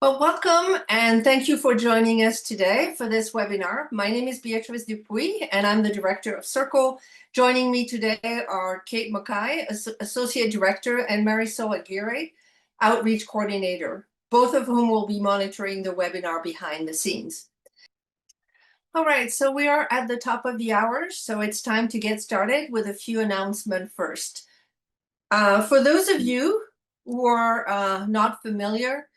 Well, welcome and thank you for joining us today for this webinar. My name is Beatrice Dupuy and I'm the Director of Circle. Joining me today are Kate Mackay, Associate Director, and Marisol Aguirre, Outreach Coordinator, both of whom will be monitoring the webinar behind the scenes. All right, so we are at the top of the hour, so it's time to get started with a few announcements first. For those of you who are not familiar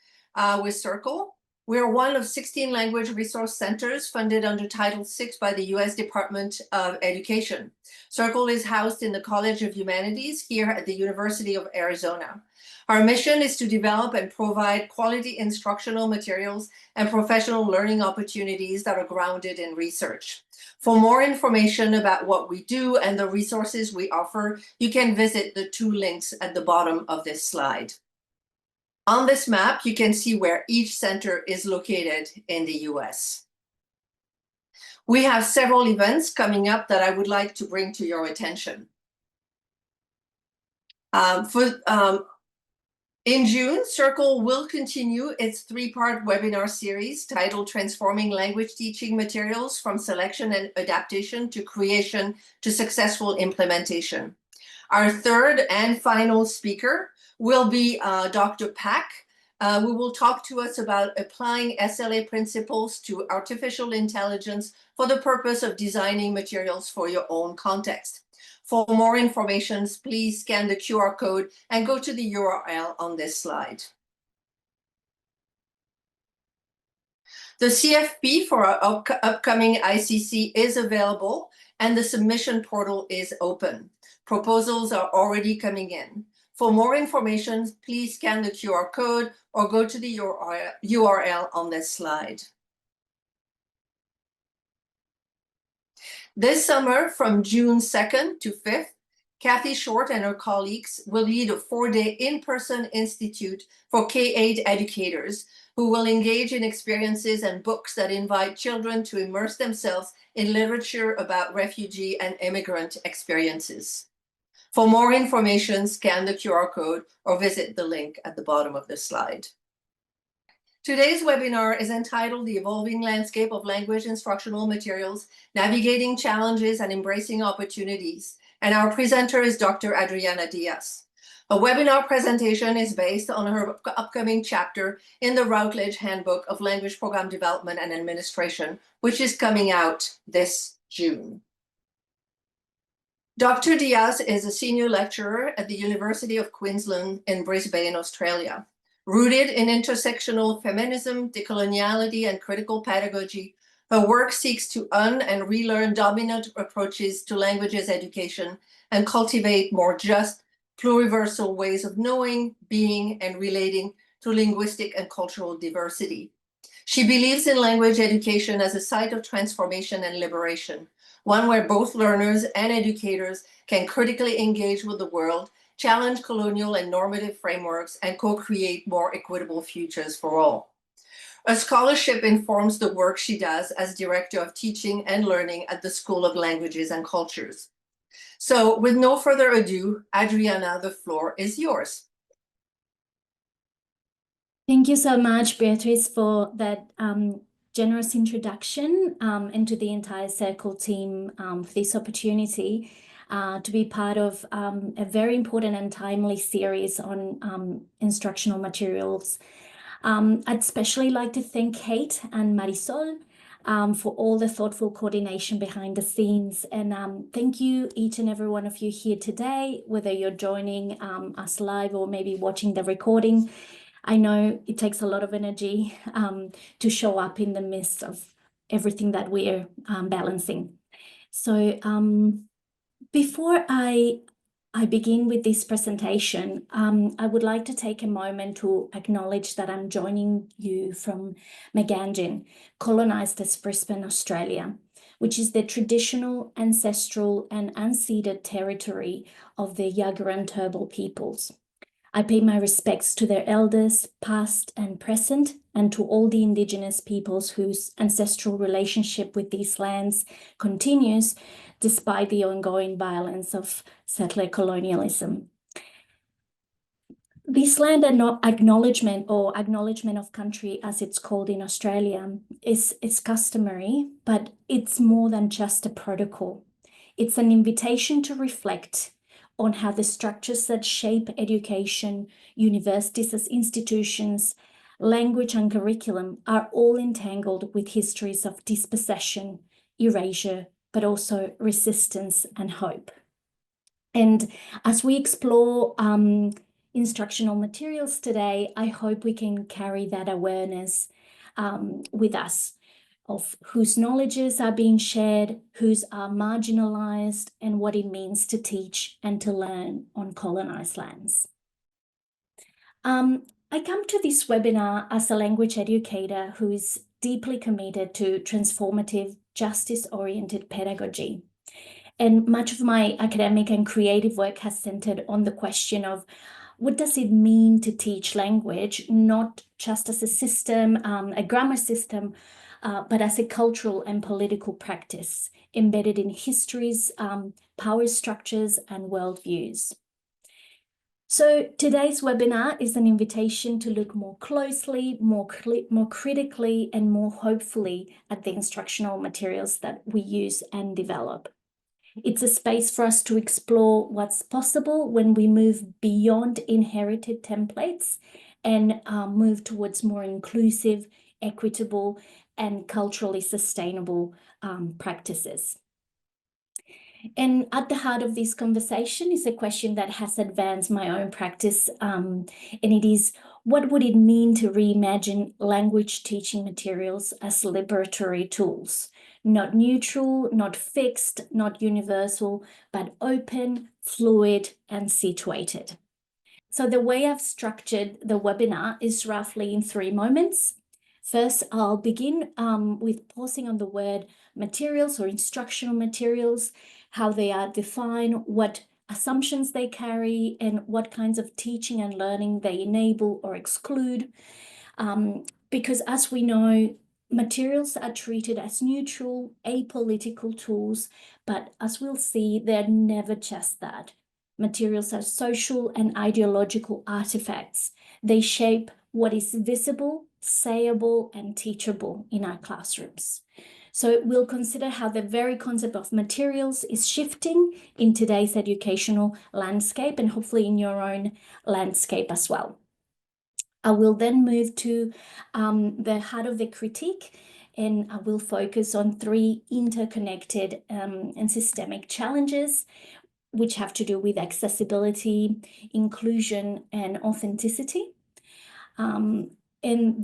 with Circle, we're one of 16 language resource centers funded under Title VI by the U.S. Department of Education. Circle is housed in the College of Humanities here at the University of Arizona. Our mission is to develop and provide quality instructional materials and professional learning opportunities that are grounded in research. For more information about what we do and the resources we offer, you can visit the two links at the bottom of this slide. On this map, you can see where each center is located in the US. We have several events coming up that I would like to bring to your attention. In June, Circle will continue its three-part webinar series titled Transforming Language Teaching Materials from Selection and Adaptation to Creation to Successful Implementation. Our third and final speaker will be Dr. Pak, who will talk to us about applying SLA principles to artificial intelligence for the purpose of designing materials for your own context. For more information, please scan the QR code and go to the URL on this slide. The CFP for our upcoming ICC is available and the submission portal is open. Proposals are already coming in. For more information, please scan the QR code or go to the URL on this slide. This summer, from June 2nd to 5th, Kathy Short and her colleagues will lead a 4-day in-person institute for K-8 educators who will engage in experiences and books that invite children to immerse themselves in literature about refugee and immigrant experiences. For more information, scan the QR code or visit the link at the bottom of the slide. Today's webinar is entitled The Evolving Landscape of Language Instructional Materials, Navigating Challenges and Embracing Opportunities, and our presenter is Dr. Adriana Diaz. A webinar presentation is based on her upcoming chapter in the Routledge Handbook of Language Program Development and Administration, which is coming out this June. Dr. Diaz is a senior lecturer at the University of Queensland in Brisbane, Australia. Rooted in intersectional feminism, decoloniality, and critical pedagogy, her work seeks to and relearn dominant approaches to languages education and cultivate more just, pluriversal ways of knowing, being, and relating to linguistic and cultural diversity. She believes in language education as a site of transformation and liberation, one where both learners and educators can critically engage with the world, challenge colonial and normative frameworks, and co-create more equitable futures for all. A scholarship informs the work she does as Director of Teaching and Learning at the School of Languages and Cultures. So with no further ado, Adriana, the floor is yours. Thank you so much, Beatrice, for that generous introduction, and to the entire Circle team for this opportunity to be part of a very important and timely series on instructional materials. I'd especially like to thank Kate and Marisol for all the thoughtful coordination behind the scenes. And thank you, each and every one of you here today, whether you're joining us live or maybe watching the recording. I know it takes a lot of energy to show up in the midst of everything that we're balancing. So before I begin with this presentation, I would like to take a moment to acknowledge that I'm joining you from Magangin, colonised as Brisbane, Australia, which is the traditional, ancestral and unceded territory of the Yagara Turrbal peoples. I pay my respects to their elders, past and present, and to all the Indigenous peoples whose ancestral relationship with these lands continues despite the ongoing violence of settler colonialism. This land acknowledgement, or acknowledgement of country as it's called in Australia, is customary, but it's more than just a protocol. It's an invitation to reflect on how the structures that shape education, universities as institutions, language and curriculum are all entangled with histories of dispossession, erasure, but also resistance and hope. And as we explore instructional materials today, I hope we can carry that awareness with us of whose knowledges are being shared, whose are marginalized, and what it means to teach and to learn on colonized lands. I come to this webinar as a language educator who is deeply committed to transformative, justice-oriented pedagogy. And much of my academic and creative work has centered on the question of what does it mean to teach language, not just as a system, a grammar system, but as a cultural and political practice embedded in histories, power structures, and worldviews. So today's webinar is an invitation to look more closely, more critically, and more hopefully at the instructional materials that we use and develop. It's a space for us to explore what's possible when we move beyond inherited templates and move towards more inclusive, equitable, and culturally sustainable practices. And at the heart of this conversation is a question that has advanced my own practice, and it is, what would it mean to reimagine language teaching materials as liberatory tools? Not neutral, not fixed, not universal, but open, fluid, and situated. So the way I've structured the webinar is roughly in 3 moments. First, I'll begin with pausing on the word materials or instructional materials, how they are defined, what assumptions they carry, and what kinds of teaching and learning they enable or exclude. Because as we know, materials are treated as neutral, apolitical tools, but as we'll see, they're never just that. Materials are social and ideological artifacts. They shape what is visible, sayable, and teachable in our classrooms. So we'll consider how the very concept of materials is shifting in today's educational landscape and hopefully in your own landscape as well. I will then move to the heart of the critique, and I will focus on 3 interconnected and systemic challenges which have to do with accessibility, inclusion, and authenticity. And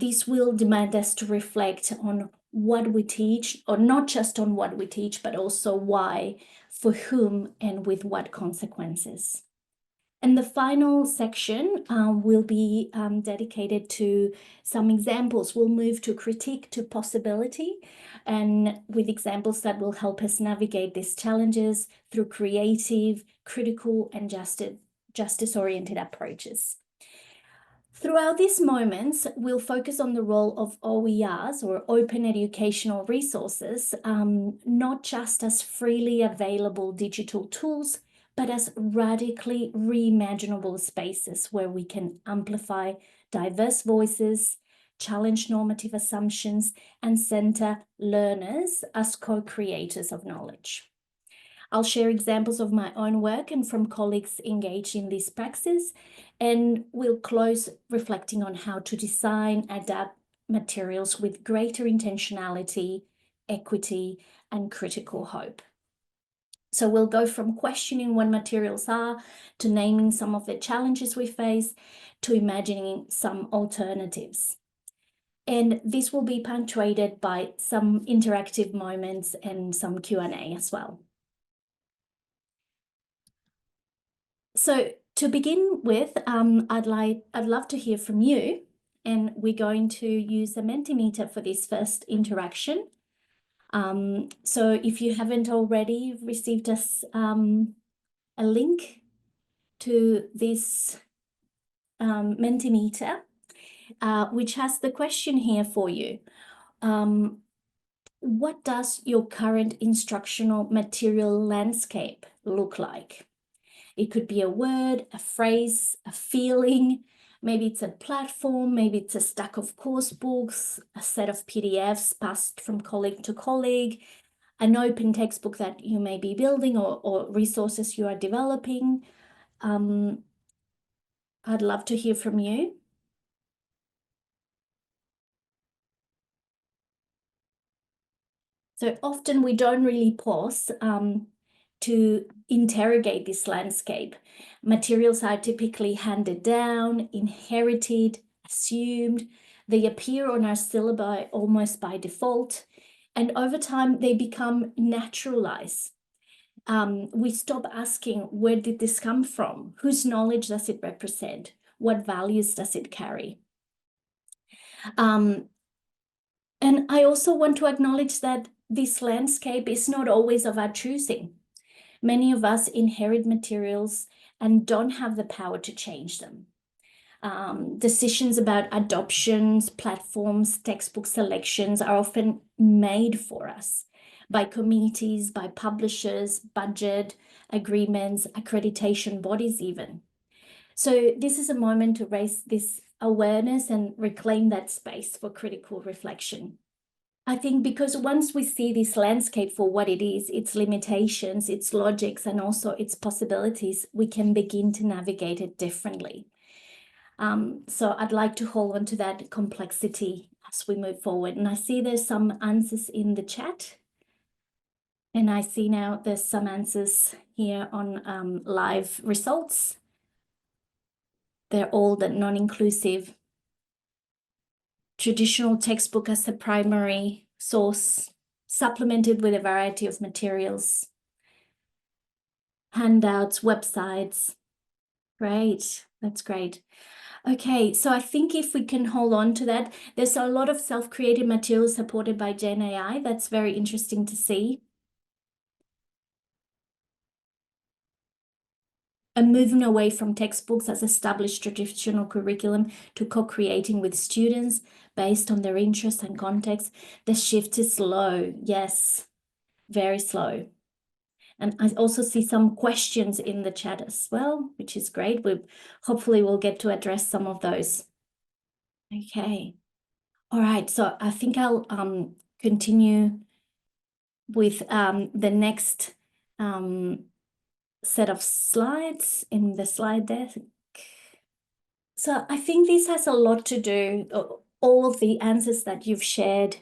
this will demand us to reflect on what we teach, or not just on what we teach, but also why, for whom, and with what consequences. And the final section will be dedicated to some examples. We'll move to critique to possibility, and with examples that will help us navigate these challenges through creative, critical, and justice-oriented approaches. Throughout these moments, we'll focus on the role of OERs, or open educational resources, not just as freely available digital tools, but as radically reimaginable spaces where we can amplify diverse voices, challenge normative assumptions, and center learners as co-creators of knowledge. I'll share examples of my own work and from colleagues engaged in this praxis, and we'll close reflecting on how to design, adapt materials with greater intentionality, equity, and critical hope. So we'll go from questioning what materials are, to naming some of the challenges we face, to imagining some alternatives. And this will be punctuated by some interactive moments and some Q&A as well. So to begin with, I'd love to hear from you, and we're going to use a Mentimeter for this first interaction. So if you haven't already, you've received us a link to this Mentimeter, which has the question here for you. What does your current instructional material landscape look like? It could be a word, a phrase, a feeling, Maybe it's a platform, maybe it's a stack of course books, a set of PDFs passed from colleague to colleague, an open textbook that you may be building or resources you are developing. I'd love to hear from you. So often we don't really pause to interrogate this landscape. Materials are typically handed down, inherited, assumed. They appear on our syllabi almost by default. And over time, they become naturalized. We stop asking, where did this come from? Whose knowledge does it represent? What values does it carry? And I also want to acknowledge that this landscape is not always of our choosing. Many of us inherit materials and don't have the power to change them. Decisions about adoptions, platforms, textbook selections are often made for us by committees, by publishers, budget agreements, accreditation bodies even. So this is a moment to raise this awareness and reclaim that space for critical reflection. I think because once we see this landscape for what it is, its limitations, its logics, and also its possibilities, we can begin to navigate it differently. So I'd like to hold on to that complexity as we move forward. And I see there's some answers in the chat. And I see now there's some answers here on live results. They're all the non-inclusive. Traditional textbook as a primary source, supplemented with a variety of materials, handouts, websites. Great, that's great. Okay, so I think if we can hold on to that, there's a lot of self-created materials supported by Gen AI. That's very interesting to see. And moving away from textbooks as established traditional curriculum to co-creating with students based on their interests and context. The shift is slow, yes, very slow. And I also see some questions in the chat as well, which is great. Hopefully we'll get to address some of those. Okay. All right, so I think I'll continue with the next set of slides in the slide deck. So I think this has a lot to do, all of the answers that you've shared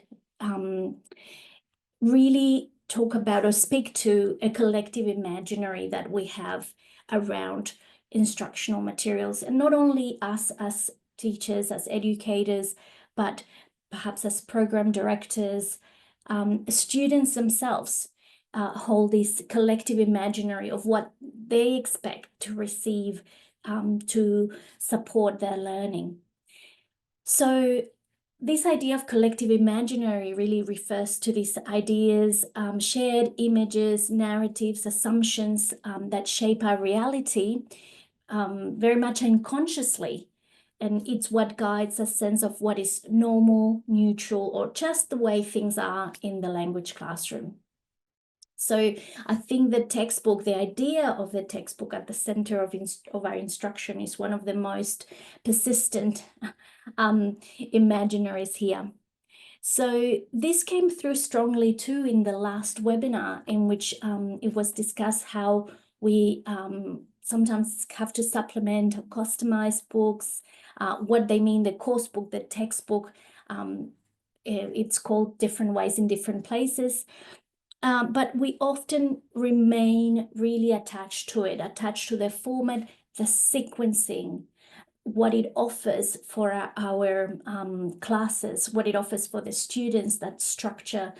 really talk about or speak to a collective imaginary that we have around instructional materials. And not only us as teachers, as educators, but perhaps as program directors, students themselves hold this collective imaginary of what they expect to receive to support their learning. So this idea of collective imaginary really refers to these ideas, shared images, narratives, assumptions that shape our reality very much unconsciously. And it's what guides a sense of what is normal, neutral, or just the way things are in the language classroom. So I think the textbook, the idea of the textbook at the center of our instruction is one of the most persistent imaginaries here. So this came through strongly too in the last webinar, in which it was discussed how we sometimes have to supplement or customize books, what they mean, the course book, the textbook. It's called different ways in different places. But we often remain really attached to it, attached to the format, the sequencing, what it offers for our classes, what it offers for the students, that structure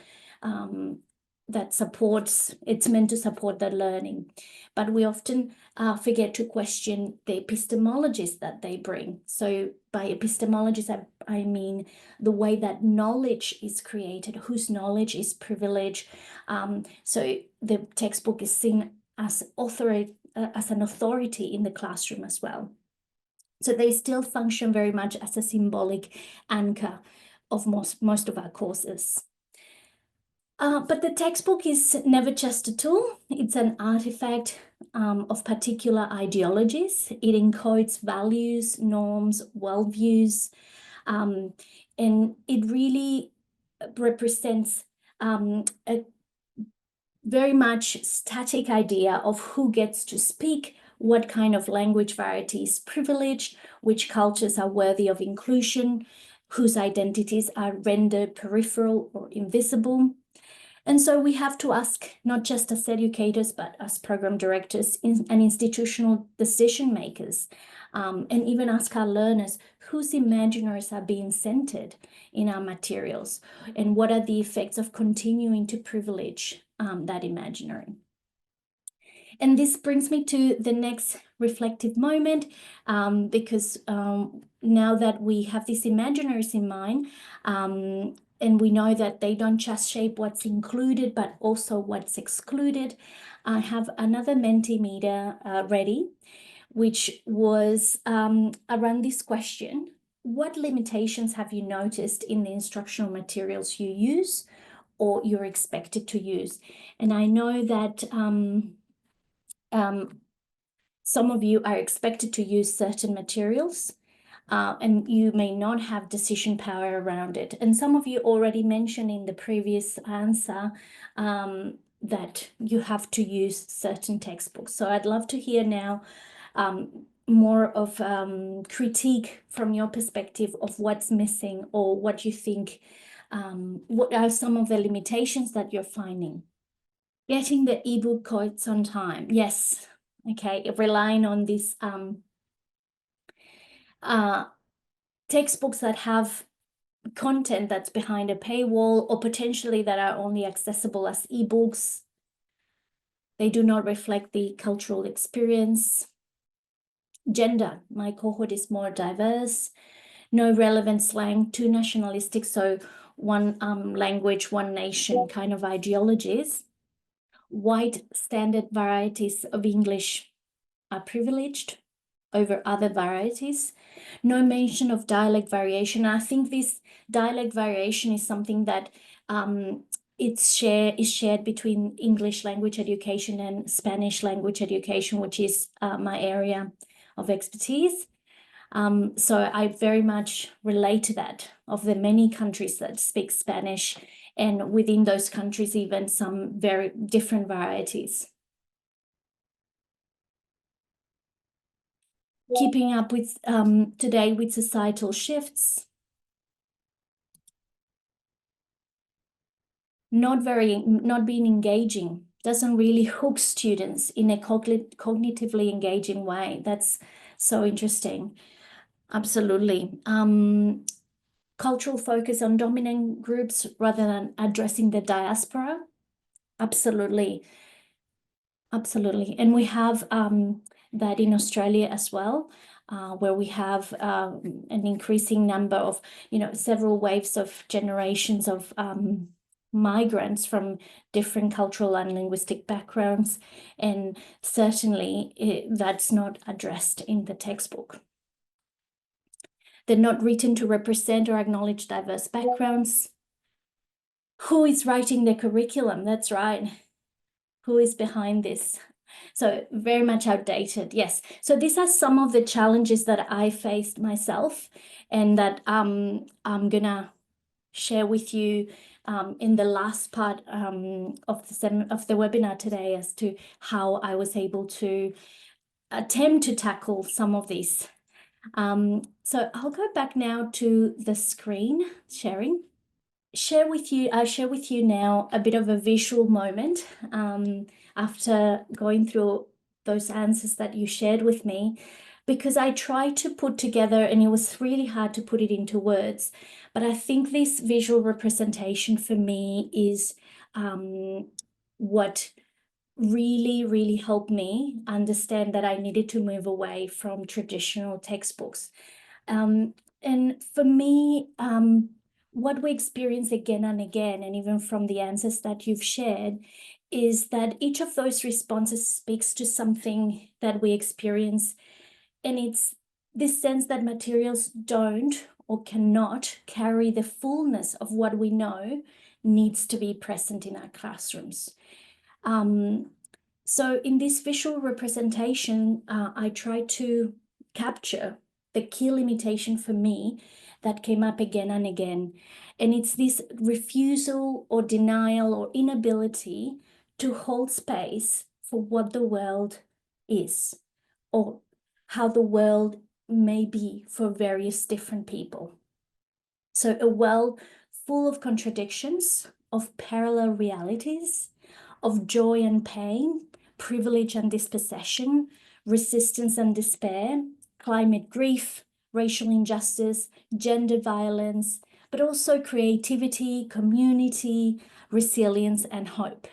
that supports, it's meant to support their learning. But we often forget to question the epistemologies that they bring. So by epistemologies, I mean the way that knowledge is created, whose knowledge is privileged. So the textbook is seen as an authority in the classroom as well. So they still function very much as a symbolic anchor of most of our courses. But the textbook is never just a tool. It's an artifact of particular ideologies. It encodes values, norms, worldviews, and it really represents a very much static idea of who gets to speak, what kind of language variety is privileged, which cultures are worthy of inclusion, whose identities are rendered peripheral or invisible. And so we have to ask, not just as educators, but as program directors and institutional decision makers, and even ask our learners, whose imaginaries are being centered in our materials, and what are the effects of continuing to privilege that imaginary. And this brings me to the next reflective moment, because now that we have these imaginaries in mind, and we know that they don't just shape what's included, but also what's excluded, I have another Mentimeter ready, which was around this question: what limitations have you noticed in the instructional materials you use or you're expected to use? And I know that some of you are expected to use certain materials, and you may not have decision power around it. And some of you already mentioned in the previous answer that you have to use certain textbooks. So I'd love to hear now more of critique from your perspective of what's missing, or what you think, what are some of the limitations that you're finding. Getting the ebook codes on time. Yes. Okay. Relying on these textbooks that have content that's behind a paywall, or potentially that are only accessible as ebooks. They do not reflect the cultural experience. Gender. My cohort is more diverse. No relevant slang, too nationalistic. So one language, one nation kind of ideologies. White standard varieties of English are privileged over other varieties. No mention of dialect variation. I think this dialect variation is something that is shared between English language education and Spanish language education, which is my area of expertise. So I very much relate to that, of the many countries that speak Spanish, and within those countries, even some very different varieties. Keeping up with today with societal shifts. Not being engaging, doesn't really hook students in a cognitively engaging way. That's so interesting. Absolutely. Cultural focus on dominant groups rather than addressing the diaspora. Absolutely. Absolutely. And we have that in Australia as well, where we have an increasing number of, several waves of generations of migrants from different cultural and linguistic backgrounds. And certainly that's not addressed in the textbook. They're not written to represent or acknowledge diverse backgrounds. Who is writing the curriculum? That's right. Who is behind this? So very much outdated, yes. So these are some of the challenges that I faced myself, and that I'm gonna share with you in the last part of the webinar today, as to how I was able to attempt to tackle some of these. So I'll go back now to the screen sharing. I'll share with you now a bit of a visual moment after going through those answers that you shared with me, because I tried to put together, and it was really hard to put it into words, but I think this visual representation for me is what really, really helped me understand that I needed to move away from traditional textbooks. And for me, what we experience again and again, and even from the answers that you've shared, is that each of those responses speaks to something that we experience. And it's this sense that materials don't or cannot carry the fullness of what we know needs to be present in our classrooms. So in this visual representation, I try to capture the key limitation for me that came up again and again. And it's this refusal or denial or inability to hold space for what the world is, or how the world may be for various different people. So a world full of contradictions, of parallel realities, of joy and pain, privilege and dispossession, resistance and despair, climate grief, racial injustice, gender violence, but also creativity, community, resilience, and hope.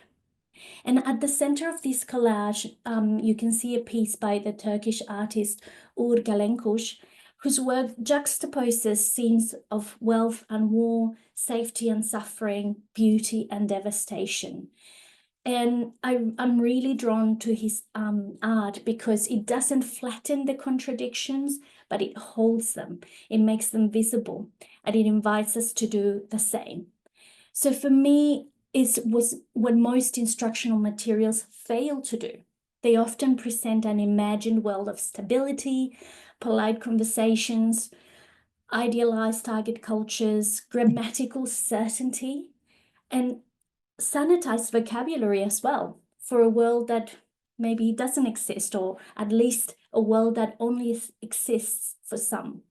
And at the center of this collage, you can see a piece by the Turkish artist Uğur Galenkuş, whose work juxtaposes scenes of wealth and war, safety and suffering, beauty and devastation. And I'm really drawn to his art because it doesn't flatten the contradictions, but it holds them, it makes them visible, and it invites us to do the same. So for me, it was what most instructional materials fail to do. They often present an imagined world of stability, polite conversations, idealized target cultures, grammatical certainty, and sanitized vocabulary as well, for a world that maybe doesn't exist, or at least a world that only exists for some.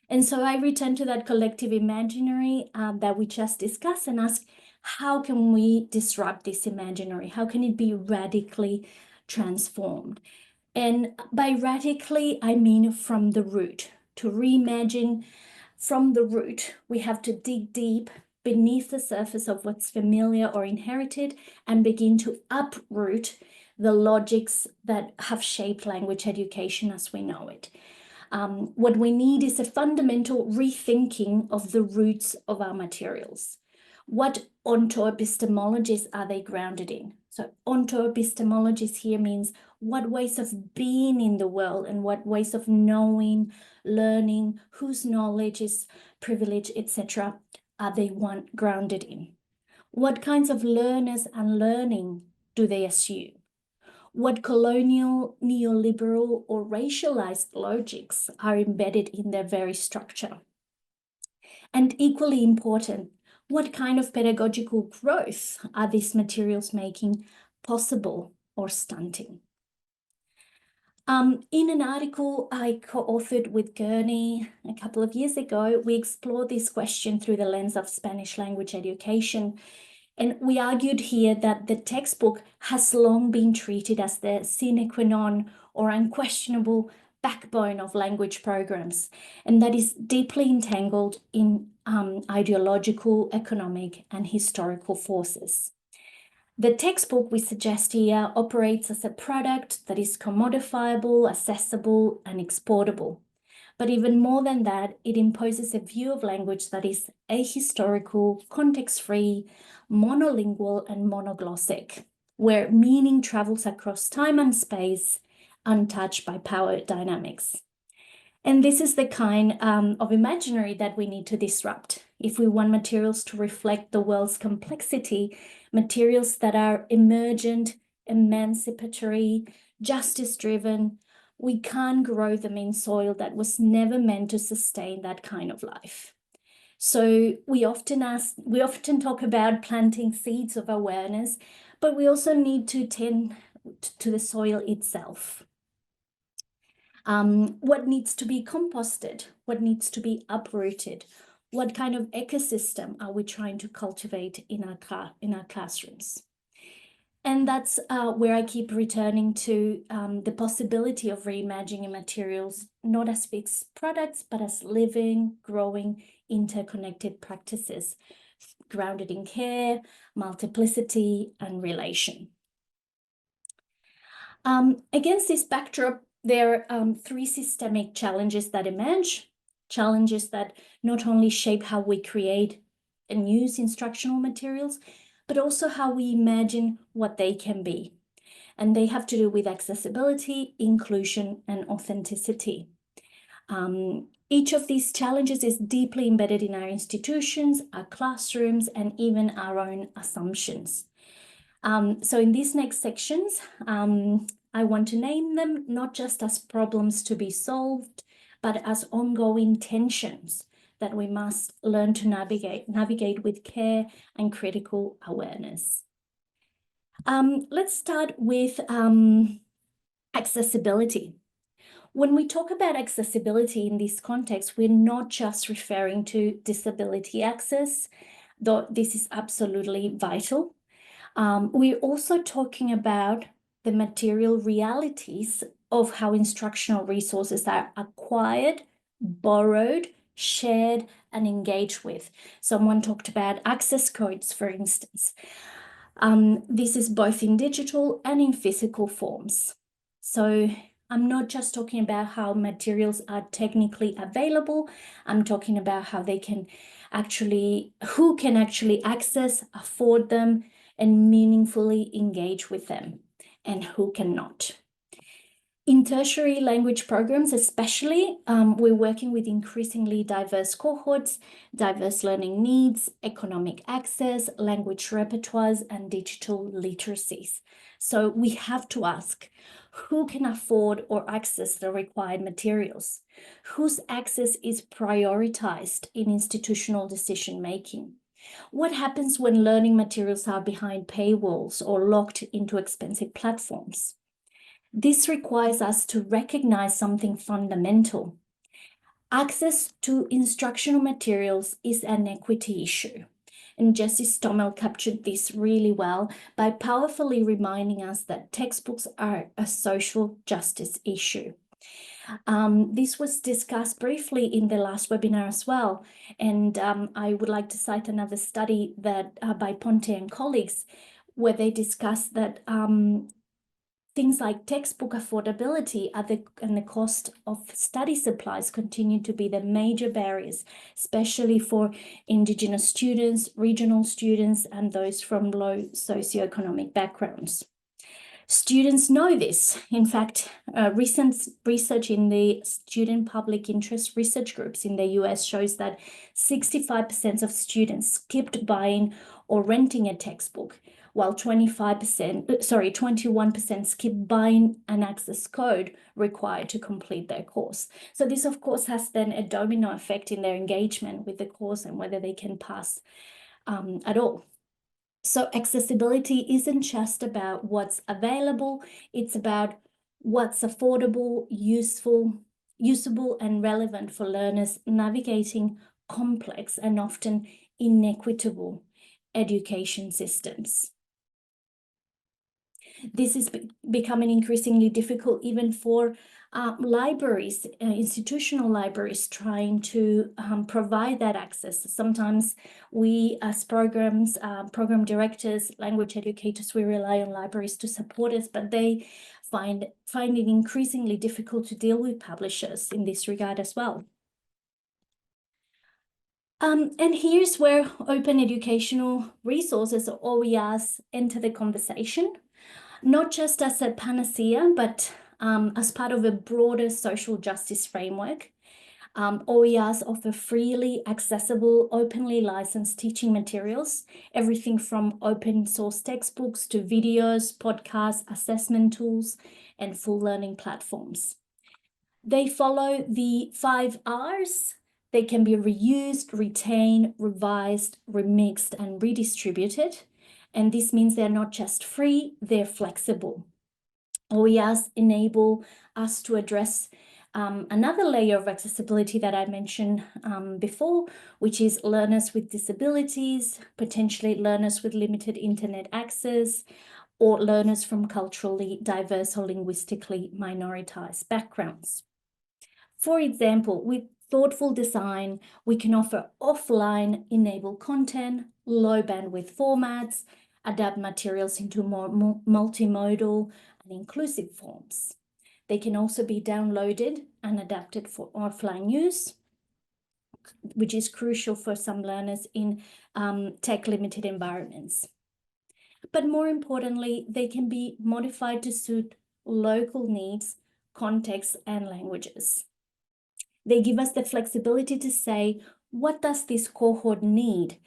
And so I return to that collective imaginary that we just discussed and ask, how can we disrupt this imaginary? How can it be radically transformed? And by radically, I mean from the root. To reimagine from the root, we have to dig deep beneath the surface of what's familiar or inherited and begin to uproot the logics that have shaped language education as we know it. What we need is a fundamental rethinking of the roots of our materials. What ontoepistemologies are they grounded in? So ontoepistemologies here means what ways of being in the world and what ways of knowing, learning, whose knowledge is privilege, etc., are they grounded in? What kinds of learners and learning do they assume? What colonial, neoliberal, or racialized logics are embedded in their very structure? And equally important, what kind of pedagogical growth are these materials making possible or stunting? In an article I co-authored with Gurney a couple of years ago, we explored this question through the lens of Spanish language education. And we argued here that the textbook has long been treated as the sine qua non or unquestionable backbone of language programs, and that is deeply entangled in ideological, economic, and historical forces. The textbook, we suggest here, operates as a product that is commodifiable, accessible, and exportable. But even more than that, it imposes a view of language that is ahistorical, context-free, monolingual, and monoglossic, where meaning travels across time and space, untouched by power dynamics. And this is the kind of imaginary that we need to disrupt if we want materials to reflect the world's complexity, materials that are emergent, emancipatory, justice-driven. We can't grow them in soil that was never meant to sustain that kind of life. So we often talk about planting seeds of awareness, but we also need to tend to the soil itself. What needs to be composted? What needs to be uprooted? What kind of ecosystem are we trying to cultivate in our classrooms? And that's where I keep returning to the possibility of reimagining materials, not as fixed products, but as living, growing, interconnected practices, grounded in care, multiplicity, and relation. Against this backdrop, there are three systemic challenges that emerge, challenges that not only shape how we create and use instructional materials, but also how we imagine what they can be. And they have to do with accessibility, inclusion, and authenticity. Each of these challenges is deeply embedded in our institutions, our classrooms, and even our own assumptions. So in these next sections, I want to name them not just as problems to be solved, but as ongoing tensions that we must learn to navigate with care and critical awareness. Let's start with accessibility. When we talk about accessibility in this context, we're not just referring to disability access, though this is absolutely vital. We're also talking about the material realities of how instructional resources are acquired, borrowed, shared, and engaged with. Someone talked about access codes, for instance. This is both in digital and in physical forms. So I'm not just talking about how materials are technically available. I'm talking about how they can who can actually access, afford them, and meaningfully engage with them, and who cannot. In tertiary language programs especially, we're working with increasingly diverse cohorts, diverse learning needs, economic access, language repertoires, and digital literacies. So we have to ask, who can afford or access the required materials? Whose access is prioritized in institutional decision-making? What happens when learning materials are behind paywalls or locked into expensive platforms? This requires us to recognize something fundamental. Access to instructional materials is an equity issue. And Jessie Stommel captured this really well by powerfully reminding us that textbooks are a social justice issue. This was discussed briefly in the last webinar as well. And I would like to cite another study that by Ponte and colleagues, where they discussed that things like textbook affordability and the cost of study supplies continue to be the major barriers, especially for Indigenous students, regional students, and those from low socioeconomic backgrounds. Students know this. In fact, recent research in the student public interest research groups in the US shows that 65% of students skipped buying or renting a textbook, while 21% skip buying an access code required to complete their course. So this, of course, has then a domino effect in their engagement with the course and whether they can pass at all. So accessibility isn't just about what's available, it's about what's affordable, usable, and relevant for learners navigating complex and often inequitable education systems. This is becoming increasingly difficult even for libraries, institutional libraries, trying to provide that access. Sometimes we as program directors, language educators, we rely on libraries to support us, but they find it increasingly difficult to deal with publishers in this regard as well. And here's where open educational resources, or OERs, enter the conversation. Not just as a panacea, but as part of a broader social justice framework. OERs offer freely accessible, openly licensed teaching materials, everything from open source textbooks to videos, podcasts, assessment tools, and full learning platforms. They follow the 5 Rs. They can be reused, retained, revised, remixed, and redistributed. And this means they're not just free, they're flexible. OERs enable us to address another layer of accessibility that I mentioned before, which is learners with disabilities, potentially learners with limited internet access, or learners from culturally diverse or linguistically minoritized backgrounds. For example, with thoughtful design, we can offer offline enabled content, low bandwidth formats, adapt materials into more multimodal and inclusive forms. They can also be downloaded and adapted for offline use, which is crucial for some learners in tech-limited environments. But more importantly, they can be modified to suit local needs, contexts, and languages. They give us the flexibility to say, what does this cohort need?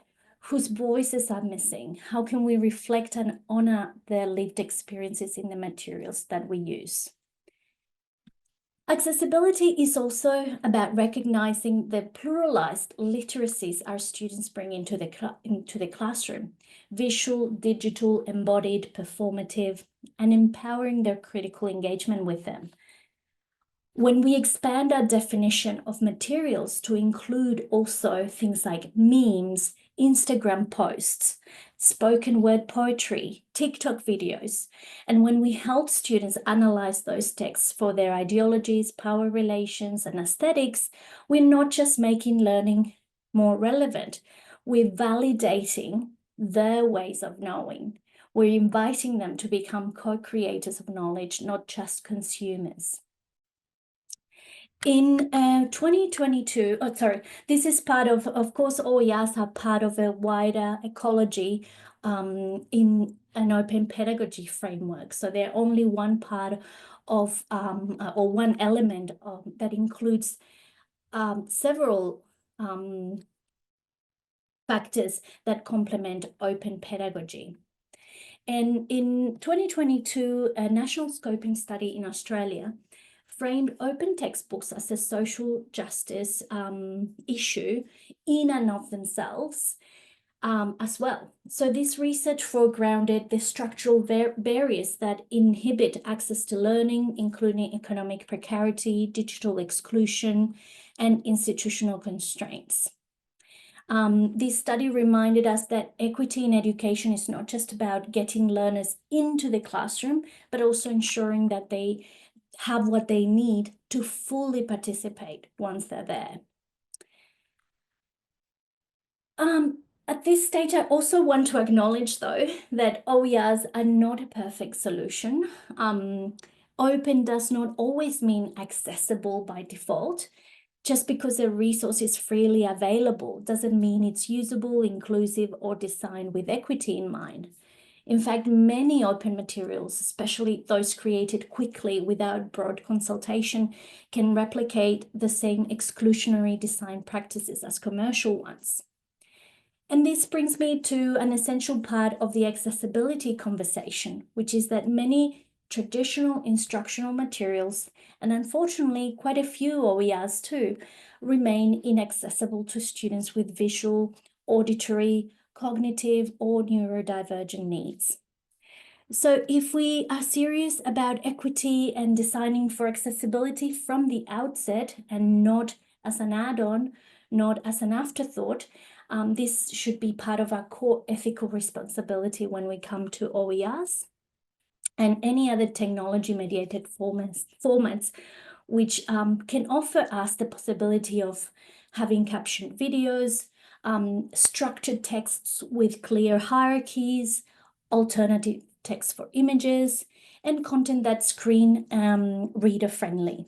Whose voices are missing? How can we reflect and honor their lived experiences in the materials that we use? Accessibility is also about recognizing the pluralized literacies our students bring into the classroom: visual, digital, embodied, performative, and empowering their critical engagement with them. When we expand our definition of materials to include also things like memes, Instagram posts, spoken word poetry, TikTok videos, and when we help students analyze those texts for their ideologies, power relations, and aesthetics, we're not just making learning more relevant, we're validating their ways of knowing. We're inviting them to become co-creators of knowledge, not just consumers. In 2022, this is part of course, OERs are part of a wider ecology in an open pedagogy framework. So they're only one part of, or one element that includes several factors that complement open pedagogy. And in 2022, a national scoping study in Australia framed open textbooks as a social justice issue in and of themselves as well. So this research foregrounded the structural barriers that inhibit access to learning, including economic precarity, digital exclusion, and institutional constraints. This study reminded us that equity in education is not just about getting learners into the classroom, but also ensuring that they have what they need to fully participate once they're there. At this stage, I also want to acknowledge, though, that OERs are not a perfect solution. Open does not always mean accessible by default. Just because a resource is freely available doesn't mean it's usable, inclusive, or designed with equity in mind. In fact, many open materials, especially those created quickly without broad consultation, can replicate the same exclusionary design practices as commercial ones. And this brings me to an essential part of the accessibility conversation, which is that many traditional instructional materials, and unfortunately quite a few OERs too, remain inaccessible to students with visual, auditory, cognitive, or neurodivergent needs. So if we are serious about equity and designing for accessibility from the outset and not as an add-on, not as an afterthought, this should be part of our core ethical responsibility when we come to OERs and any other technology-mediated formats which can offer us the possibility of having captioned videos, structured texts with clear hierarchies, alternative text for images, and content that's screen reader friendly.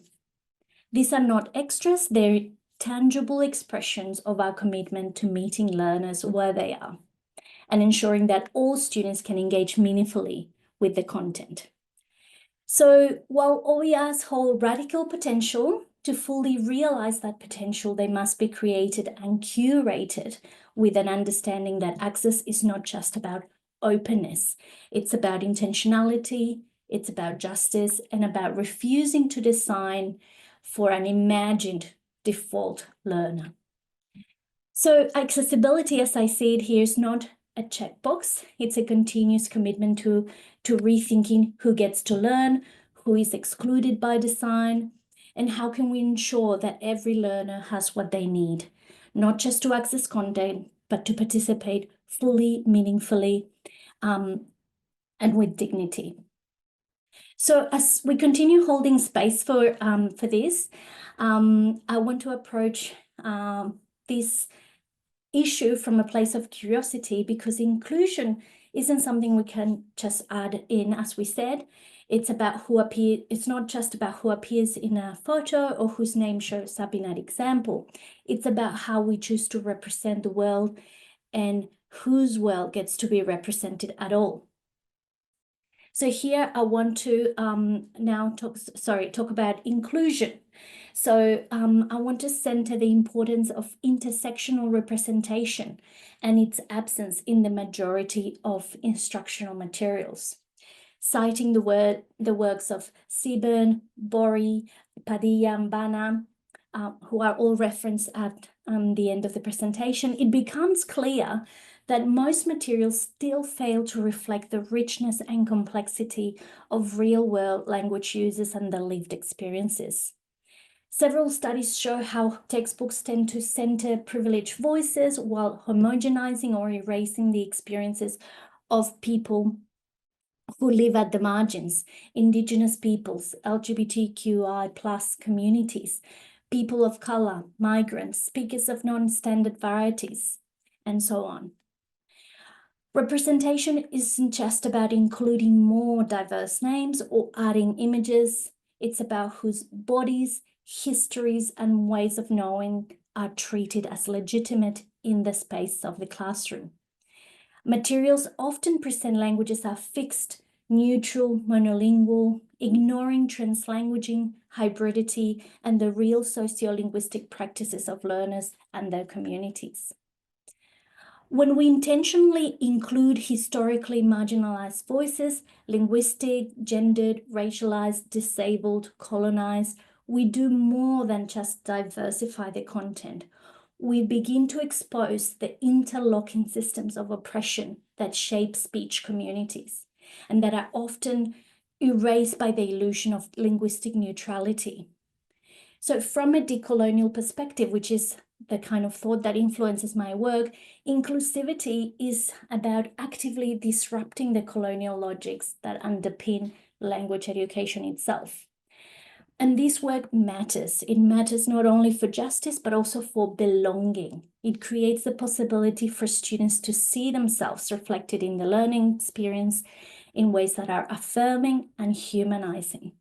These are not extras, they're tangible expressions of our commitment to meeting learners where they are and ensuring that all students can engage meaningfully with the content. So while OERs hold radical potential, to fully realize that potential, they must be created and curated with an understanding that access is not just about openness. It's about intentionality, it's about justice, and about refusing to design for an imagined default learner. So accessibility, as I see it here, is not a checkbox. It's a continuous commitment to rethinking who gets to learn, who is excluded by design, and how can we ensure that every learner has what they need, not just to access content, but to participate fully, meaningfully, and with dignity. So as we continue holding space for this, I want to approach this issue from a place of curiosity, because inclusion isn't something we can just add in, as we said. It's about who appears. It's not just about who appears in a photo or whose name shows up in an example. It's about how we choose to represent the world and whose world gets to be represented at all. So here I want to now talk about inclusion. So I want to center the importance of intersectional representation and its absence in the majority of instructional materials. Citing the works of Seaburn, Borey, Padilla, and Bana, who are all referenced at the end of the presentation, it becomes clear that most materials still fail to reflect the richness and complexity of real-world language users and their lived experiences. Several studies show how textbooks tend to center privileged voices while homogenizing or erasing the experiences of people who live at the margins, Indigenous peoples, LGBTQI+ communities, people of color, migrants, speakers of non-standard varieties, and so on. Representation isn't just about including more diverse names or adding images. It's about whose bodies, histories, and ways of knowing are treated as legitimate in the space of the classroom. Materials often present languages as fixed, neutral, monolingual, ignoring translanguaging, hybridity, and the real sociolinguistic practices of learners and their communities. When we intentionally include historically marginalized voices, linguistic, gendered, racialized, disabled, colonized, we do more than just diversify the content. We begin to expose the interlocking systems of oppression that shape speech communities and that are often erased by the illusion of linguistic neutrality. So from a decolonial perspective, which is the kind of thought that influences my work, inclusivity is about actively disrupting the colonial logics that underpin language education itself. And this work matters. It matters not only for justice, but also for belonging. It creates the possibility for students to see themselves reflected in the learning experience in ways that are affirming and humanizing.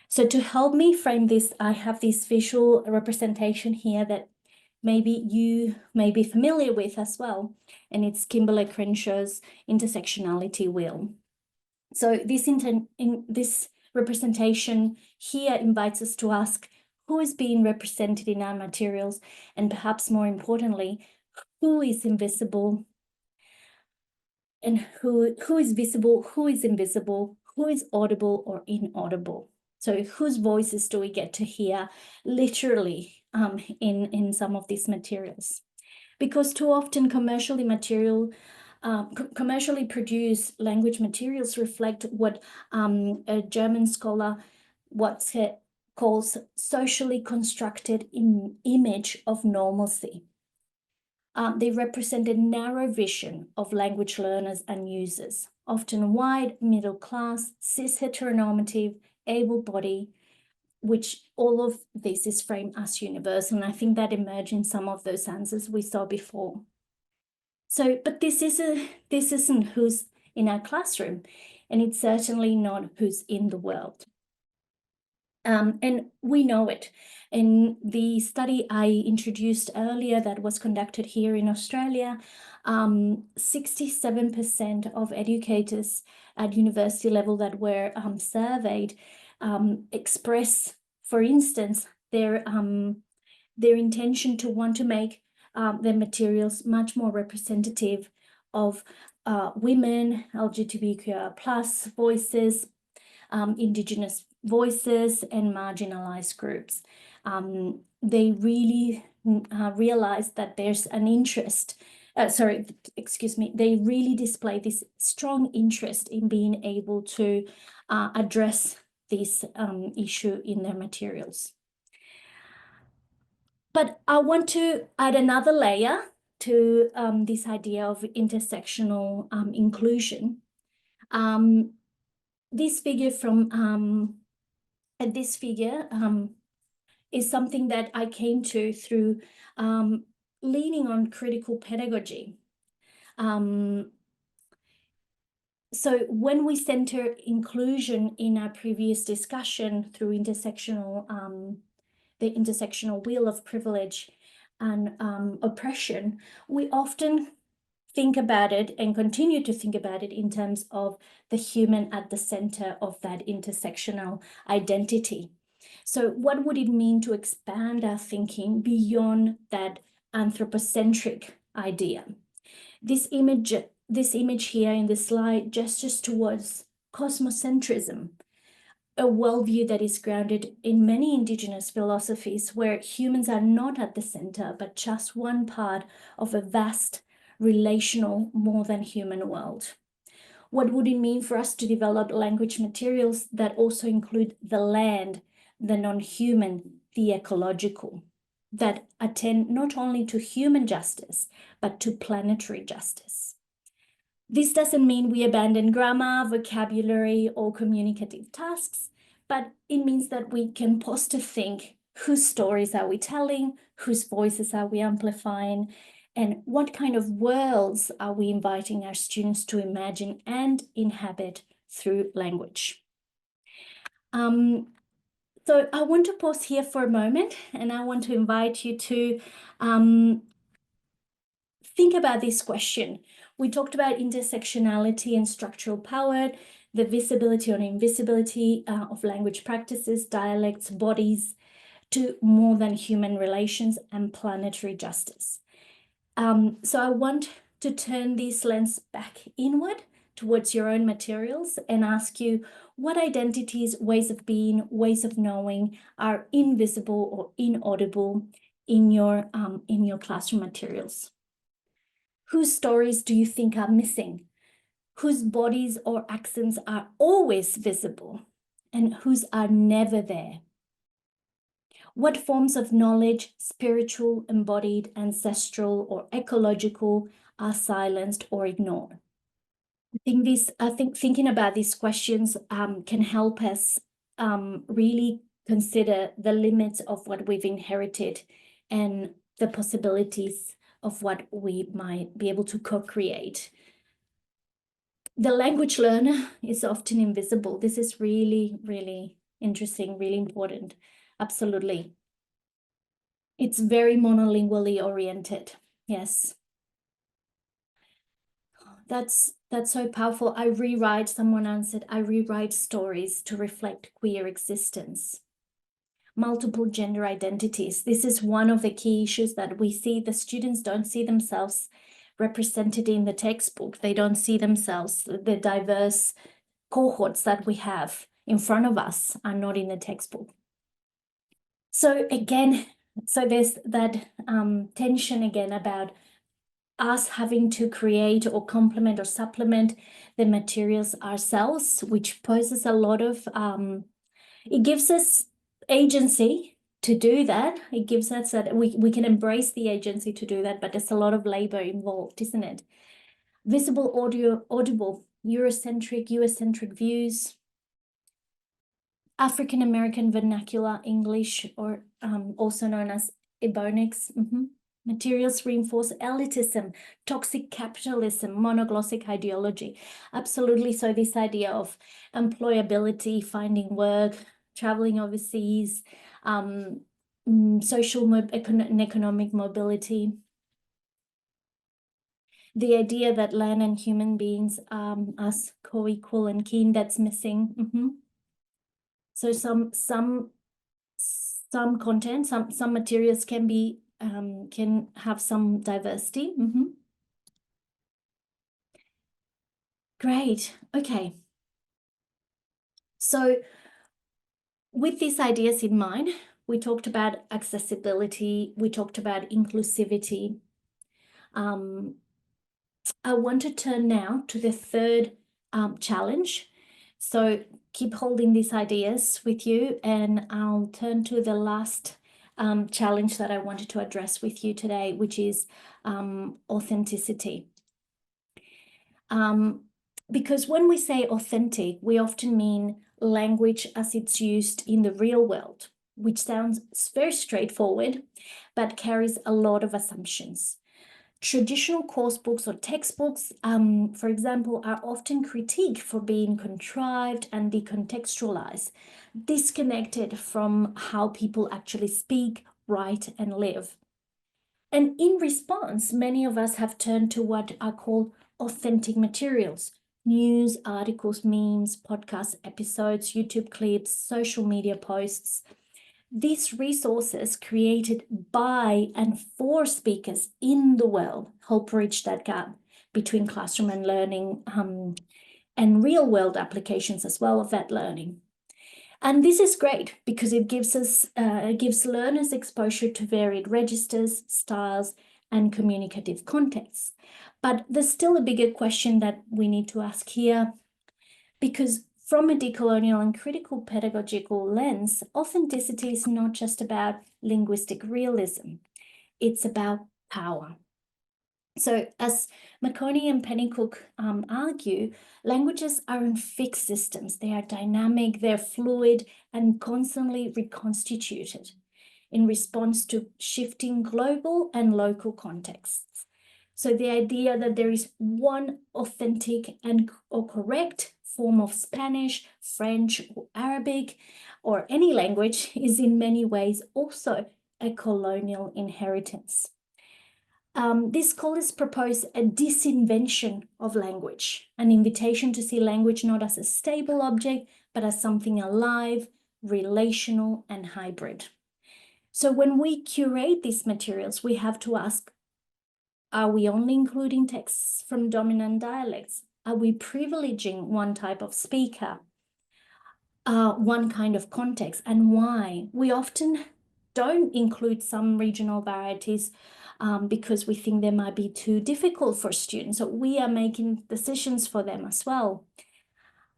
So to help me frame this, I have this visual representation here that maybe you may be familiar with as well, and it's Kimberly Crenshaw's intersectionality wheel. So this representation here invites us to ask who is being represented in our materials, and perhaps more importantly, who is invisible, and who is visible, who is invisible, who is audible or inaudible. So whose voices do we get to hear literally in some of these materials? Because too often commercially produced language materials reflect what a German scholar calls socially constructed image of normalcy. They represent a narrow vision of language learners and users, often white, middle class, cis heteronormative, able-bodied, which all of this is framed as universal. And I think that emerged in some of those answers we saw before. So, but this isn't who's in our classroom, and it's certainly not who's in the world. And we know it. In the study I introduced earlier that was conducted here in Australia, 67% of educators at university level that were surveyed express, for instance, their intention to want to make their materials much more representative of women, LGBTQI+ voices, Indigenous voices, and marginalized groups. They really realized that there's an interest, they really display this strong interest in being able to address this issue in their materials. But I want to add another layer to this idea of intersectional inclusion. This figure is something that I came to through leaning on critical pedagogy. So when we center inclusion in our previous discussion through the intersectional wheel of privilege and oppression, we often think about it and continue to think about it in terms of the human at the center of that intersectional identity. So what would it mean to expand our thinking beyond that anthropocentric idea? This image here in the slide gestures towards cosmocentrism, a worldview that is grounded in many indigenous philosophies where humans are not at the center, but just one part of a vast, relational, more than human world. What would it mean for us to develop language materials that also include the land, the non-human, the ecological, that attend not only to human justice, but to planetary justice? This doesn't mean we abandon grammar, vocabulary, or communicative tasks, but it means that we can pause to think, whose stories are we telling, whose voices are we amplifying, and what kind of worlds are we inviting our students to imagine and inhabit through language? So I want to pause here for a moment, and I want to invite you to think about this question. We talked about intersectionality and structural power, the visibility or invisibility of language practices, dialects, bodies, to more than human relations and planetary justice. So I want to turn this lens back inward towards your own materials and ask you what identities, ways of being, ways of knowing are invisible or inaudible in your classroom materials. Whose stories do you think are missing? Whose bodies or accents are always visible and whose are never there? What forms of knowledge, spiritual, embodied, ancestral, or ecological, are silenced or ignored? I think thinking about these questions can help us really consider the limits of what we've inherited and the possibilities of what we might be able to co-create. The language learner is often invisible. This is really, really interesting, really important. Absolutely. It's very monolingually oriented. Yes. That's so powerful. Someone answered, I rewrite stories to reflect queer existence. Multiple gender identities. This is one of the key issues that we see. The students don't see themselves represented in the textbook. They don't see themselves, the diverse cohorts that we have in front of us are not in the textbook. So again, there's that tension again about us having to create or complement or supplement the materials ourselves, which poses a lot of, it gives us agency to do that. It gives us that we can embrace the agency to do that, but there's a lot of labor involved, isn't it? Visible, audible, US-centric views, African American vernacular English, or also known as Ebonics. Materials reinforce elitism, toxic capitalism, monoglossic ideology. Absolutely. So this idea of employability, finding work, traveling overseas, social and economic mobility. The idea that land and human beings are co-equal and keen, that's missing. So some content, some materials can be can have some diversity. Great. Okay. So with these ideas in mind, we talked about accessibility, we talked about inclusivity. I want to turn now to the third challenge. So keep holding these ideas with you, and I'll turn to the last challenge that I wanted to address with you today, which is authenticity. Because when we say authentic, we often mean language as it's used in the real world, which sounds very straightforward, but carries a lot of assumptions. Traditional course books or textbooks, for example, are often critiqued for being contrived and decontextualized, disconnected from how people actually speak, write, and live. And in response, many of us have turned to what are called authentic materials: news, articles, memes, podcast episodes, YouTube clips, social media posts. These resources created by and for speakers in the world help bridge that gap between classroom and learning, and real world applications as well of that learning. And this is great because it gives learners exposure to varied registers, styles, and communicative contexts. But there's still a bigger question that we need to ask here, because from a decolonial and critical pedagogical lens, authenticity is not just about linguistic realism, it's about power. So as McConey and Pennycook argue, languages aren't fixed systems. They are dynamic, they're fluid, and constantly reconstituted in response to shifting global and local contexts. So the idea that there is one authentic or correct form of Spanish, French, or Arabic, or any language is in many ways also a colonial inheritance. These scholars propose a disinvention of language, an invitation to see language not as a stable object, but as something alive, relational, and hybrid. So when we curate these materials, we have to ask, are we only including texts from dominant dialects? Are we privileging one type of speaker, one kind of context, and why? We often don't include some regional varieties because we think they might be too difficult for students. So we are making decisions for them as well.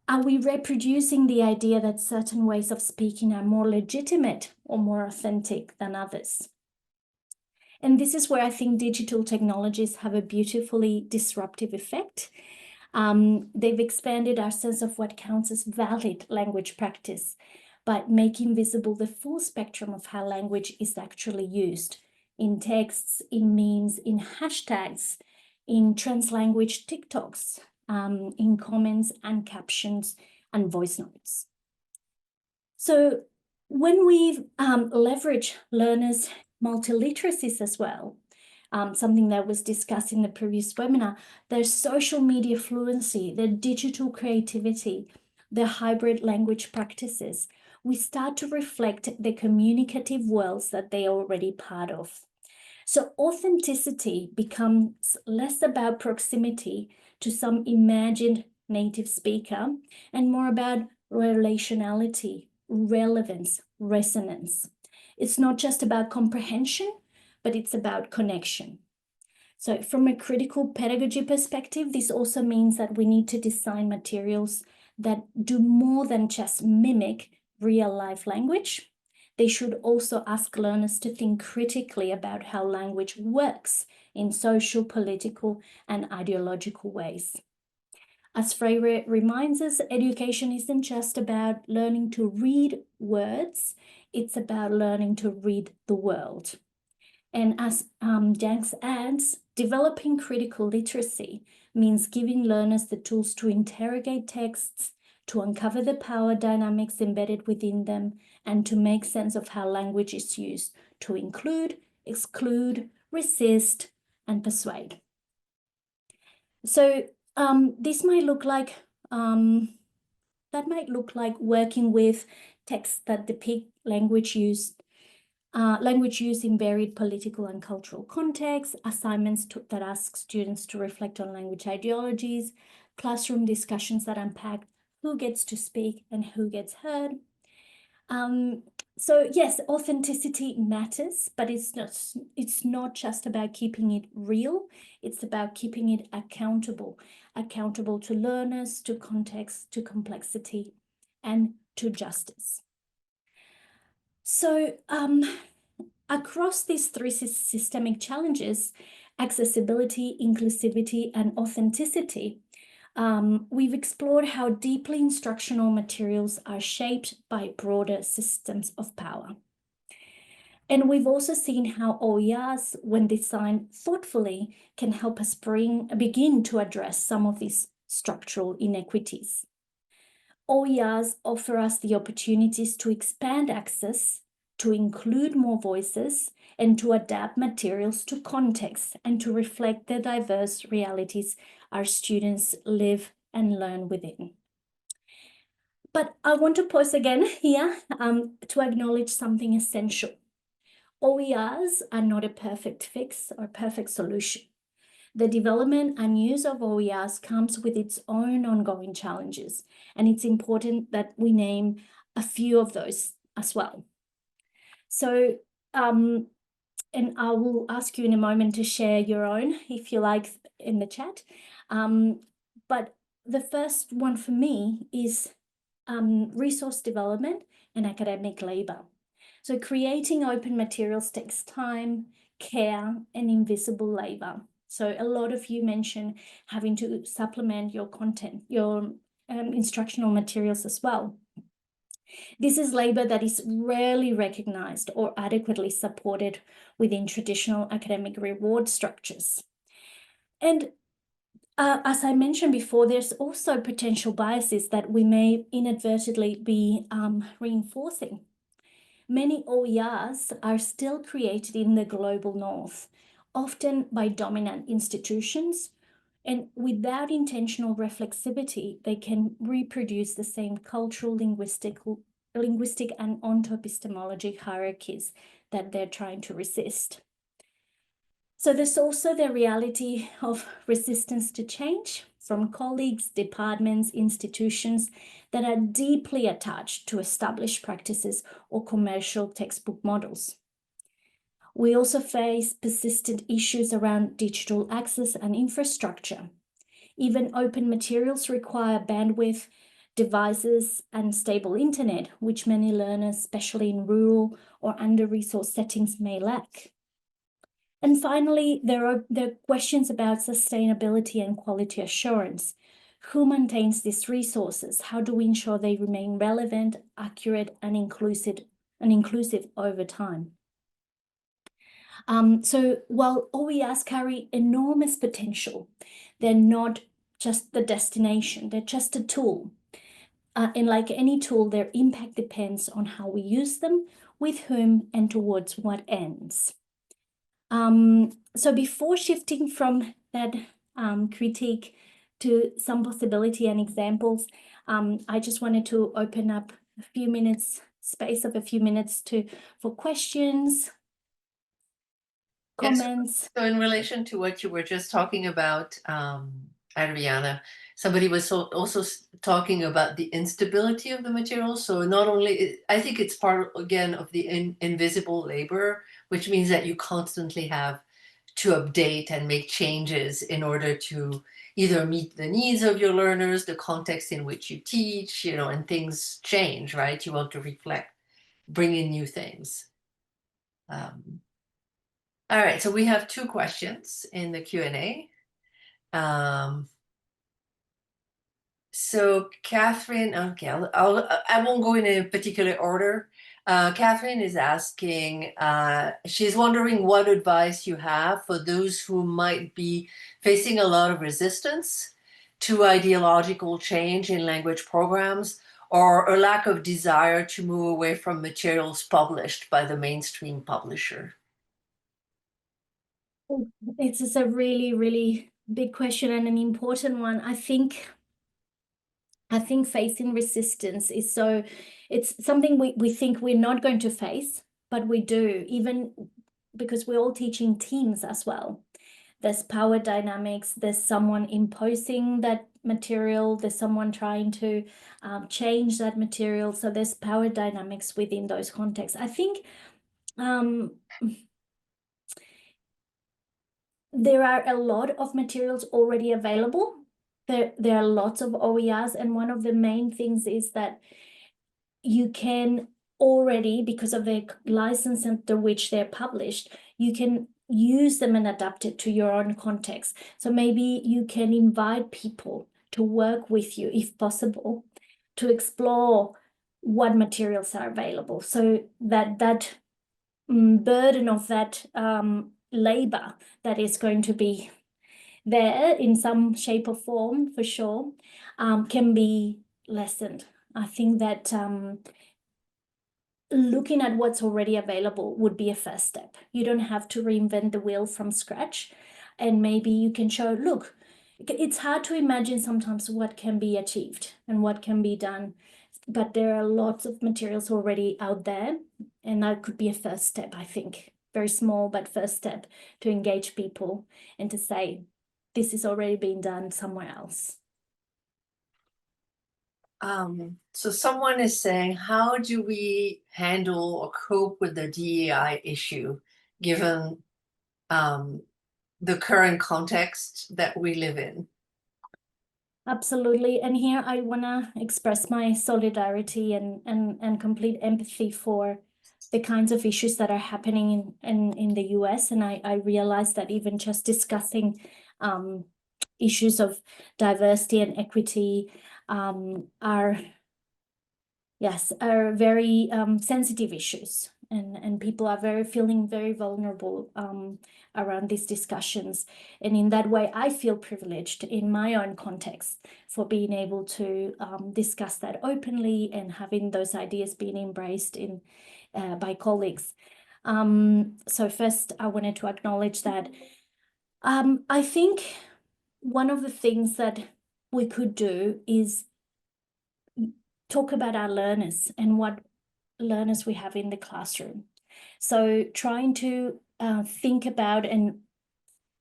Are we reproducing the idea that certain ways of speaking are more legitimate or more authentic than others? And this is where I think digital technologies have a beautifully disruptive effect. They've expanded our sense of what counts as valid language practice by making visible the full spectrum of how language is actually used in texts, in memes, in hashtags, in translanguage TikToks, in comments and captions and voice notes. So when we leverage learners' multiliteracies as well, something that was discussed in the previous webinar, their social media fluency, their digital creativity, their hybrid language practices, we start to reflect the communicative worlds that they are already part of. So authenticity becomes less about proximity to some imagined native speaker and more about relationality, relevance, resonance. It's not just about comprehension, but it's about connection. So from a critical pedagogy perspective, this also means that we need to design materials that do more than just mimic real life language. They should also ask learners to think critically about how language works in social, political, and ideological ways. As Freire reminds us, education isn't just about learning to read words, it's about learning to read the world. And as Jenks adds, developing critical literacy means giving learners the tools to interrogate texts, to uncover the power dynamics embedded within them, and to make sense of how language is used to include, exclude, resist, and persuade. So this might look like, working with texts that depict language use in varied political and cultural contexts, assignments that ask students to reflect on language ideologies, classroom discussions that unpack who gets to speak and who gets heard. So yes, authenticity matters, but it's not just about keeping it real, it's about keeping it accountable to learners, to context, to complexity, and to justice. So across these three systemic challenges, accessibility, inclusivity, and authenticity, we've explored how deeply instructional materials are shaped by broader systems of power. And we've also seen how OERs, when designed thoughtfully, can help us begin to address some of these structural inequities. OERs offer us the opportunities to expand access to include more voices and to adapt materials to context and to reflect the diverse realities our students live and learn within. But I want to pause again here to acknowledge something essential. OERs are not a perfect fix or perfect solution. The development and use of OERs comes with its own ongoing challenges, and it's important that we name a few of those as well. So, and I will ask you in a moment to share your own, if you like, in the chat. But the first one for me is resource development and academic labor. So creating open materials takes time, care, and invisible labor. So a lot of you mentioned having to supplement your content, your instructional materials as well. This is labor that is rarely recognized or adequately supported within traditional academic reward structures. And as I mentioned before, there's also potential biases that we may inadvertently be reinforcing. Many OERs are still created in the global north, often by dominant institutions, and without intentional reflexivity, they can reproduce the same cultural, linguistic and ontoepistemologic hierarchies that they're trying to resist. So there's also the reality of resistance to change from colleagues, departments, institutions that are deeply attached to established practices or commercial textbook models. We also face persistent issues around digital access and infrastructure. Even open materials require bandwidth, devices, and stable internet, which many learners, especially in rural or under-resourced settings, may lack. And finally, there are questions about sustainability and quality assurance. Who maintains these resources? How do we ensure they remain relevant, accurate, and inclusive over time? So while OERs carry enormous potential, they're not just the destination, they're just a tool. And like any tool, their impact depends on how we use them, with whom, and towards what ends. So before shifting from that critique to some possibility and examples, I just wanted to open up a few minutes for questions, comments. So in relation to what you were just talking about, Adriana, somebody was also talking about the instability of the material. So not only, I think it's part, again, of the invisible labor, which means that you constantly have to update and make changes in order to either meet the needs of your learners, the context in which you teach, and things change, right? You want to reflect, bring in new things. All right, so we have two questions in the Q&A. So Catherine, okay, I won't go in a particular order. Catherine is asking, she's wondering what advice you have for those who might be facing a lot of resistance to ideological change in language programs, or a lack of desire to move away from materials published by the mainstream publisher. It's a really, really big question and an important one. I think facing resistance is it's something we think we're not going to face, but we do, even because we're all teaching teams as well. There's power dynamics, there's someone imposing that material, there's someone trying to change that material. So there's power dynamics within those contexts. I think there are a lot of materials already available. There are lots of OERs, and one of the main things is that you can already, because of the license under which they're published, you can use them and adapt it to your own context. So maybe you can invite people to work with you, if possible, to explore what materials are available. So that burden of that labor that is going to be there in some shape or form, for sure, can be lessened. I think that looking at what's already available would be a first step. You don't have to reinvent the wheel from scratch. And maybe you can show, look, it's hard to imagine sometimes what can be achieved and what can be done, but there are lots of materials already out there, and that could be a first step, I think. Very small, but first step to engage people and to say, this is already being done somewhere else. So someone is saying, how do we handle or cope with the DEI issue, given the current context that we live in? Absolutely. And here I want to express my solidarity and complete empathy for the kinds of issues that are happening in the US. And I realize that even just discussing issues of diversity and equity are very sensitive issues. And people are feeling very vulnerable around these discussions. And in that way, I feel privileged in my own context for being able to discuss that openly and having those ideas being embraced by colleagues. So first, I wanted to acknowledge that I think one of the things that we could do is talk about our learners and what learners we have in the classroom. So trying to think about, and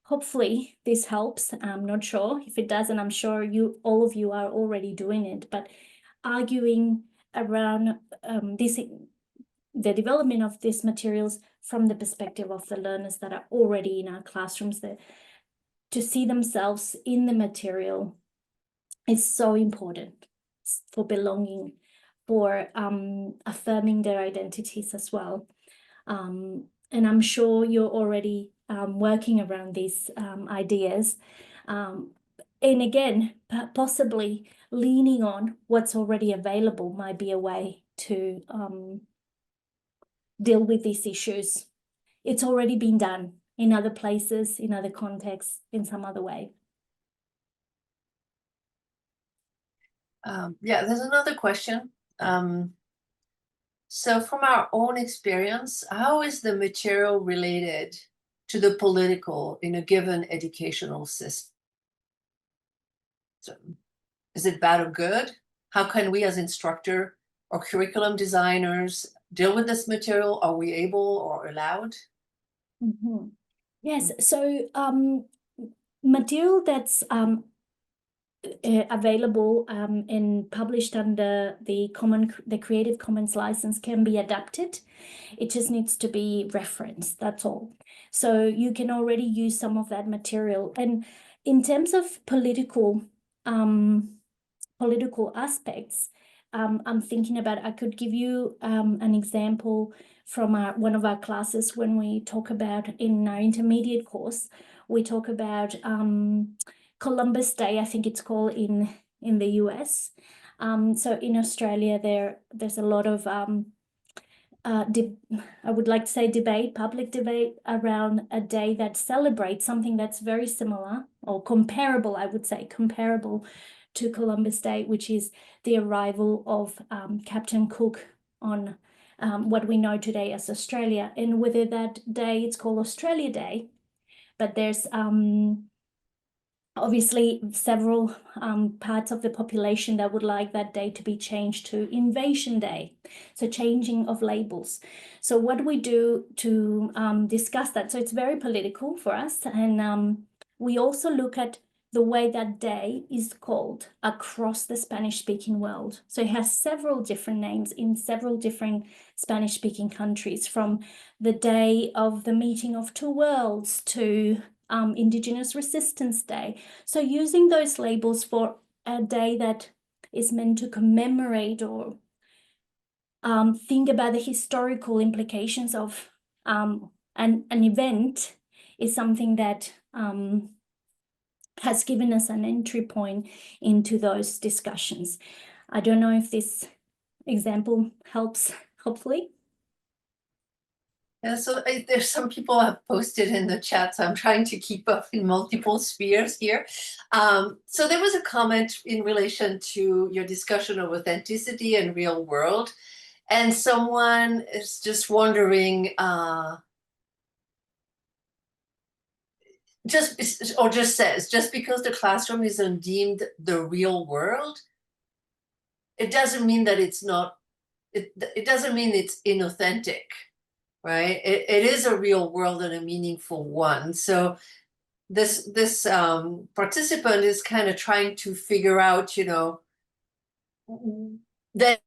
hopefully this helps. I'm not sure if it does, and I'm sure all of you are already doing it, but arguing around the development of these materials from the perspective of the learners that are already in our classrooms, to see themselves in the material is so important for belonging, for affirming their identities as well. And I'm sure you're already working around these ideas. And again, possibly leaning on what's already available might be a way to deal with these issues. It's already been done in other places, in other contexts, in some other way. Yeah, there's another question. So from our own experience, how is the material related to the political in a given educational system? Is it bad or good? How can we as instructor or curriculum designers deal with this material? Are we able or allowed? Mm-hmm. Yes, so material that's available and published under the Creative Commons license can be adapted. It just needs to be referenced, that's all. So you can already use some of that material. And in terms of political aspects, I'm thinking about, I could give you an example from one of our classes when we talk about, in our intermediate course, we talk about Columbus Day, I think it's called in the US. So in Australia, there's a lot of I would like to say public debate around a day that celebrates something that's very similar or comparable, I would say, comparable to Columbus Day, which is the arrival of Captain Cook on what we know today as Australia. And whether that day, it's called Australia Day, but there's obviously several parts of the population that would like that day to be changed to Invasion Day, so changing of labels. So what we do to discuss that, so it's very political for us, and we also look at the way that day is called across the Spanish-speaking world. So it has several different names in several different Spanish-speaking countries, from the day of the meeting of two worlds to Indigenous Resistance Day. So using those labels for a day that is meant to commemorate or think about the historical implications of an event is something that has given us an entry point into those discussions. I don't know if this example helps, hopefully. Yeah, so there's some people have posted in the chat, so I'm trying to keep up in multiple spheres here. So there was a comment in relation to your discussion of authenticity and real world. And someone is just wondering, just says, just because the classroom is deemed the real world, it doesn't mean that it's not, it doesn't mean it's inauthentic, right? It is a real world and a meaningful one. So this participant is kind of trying to figure out, then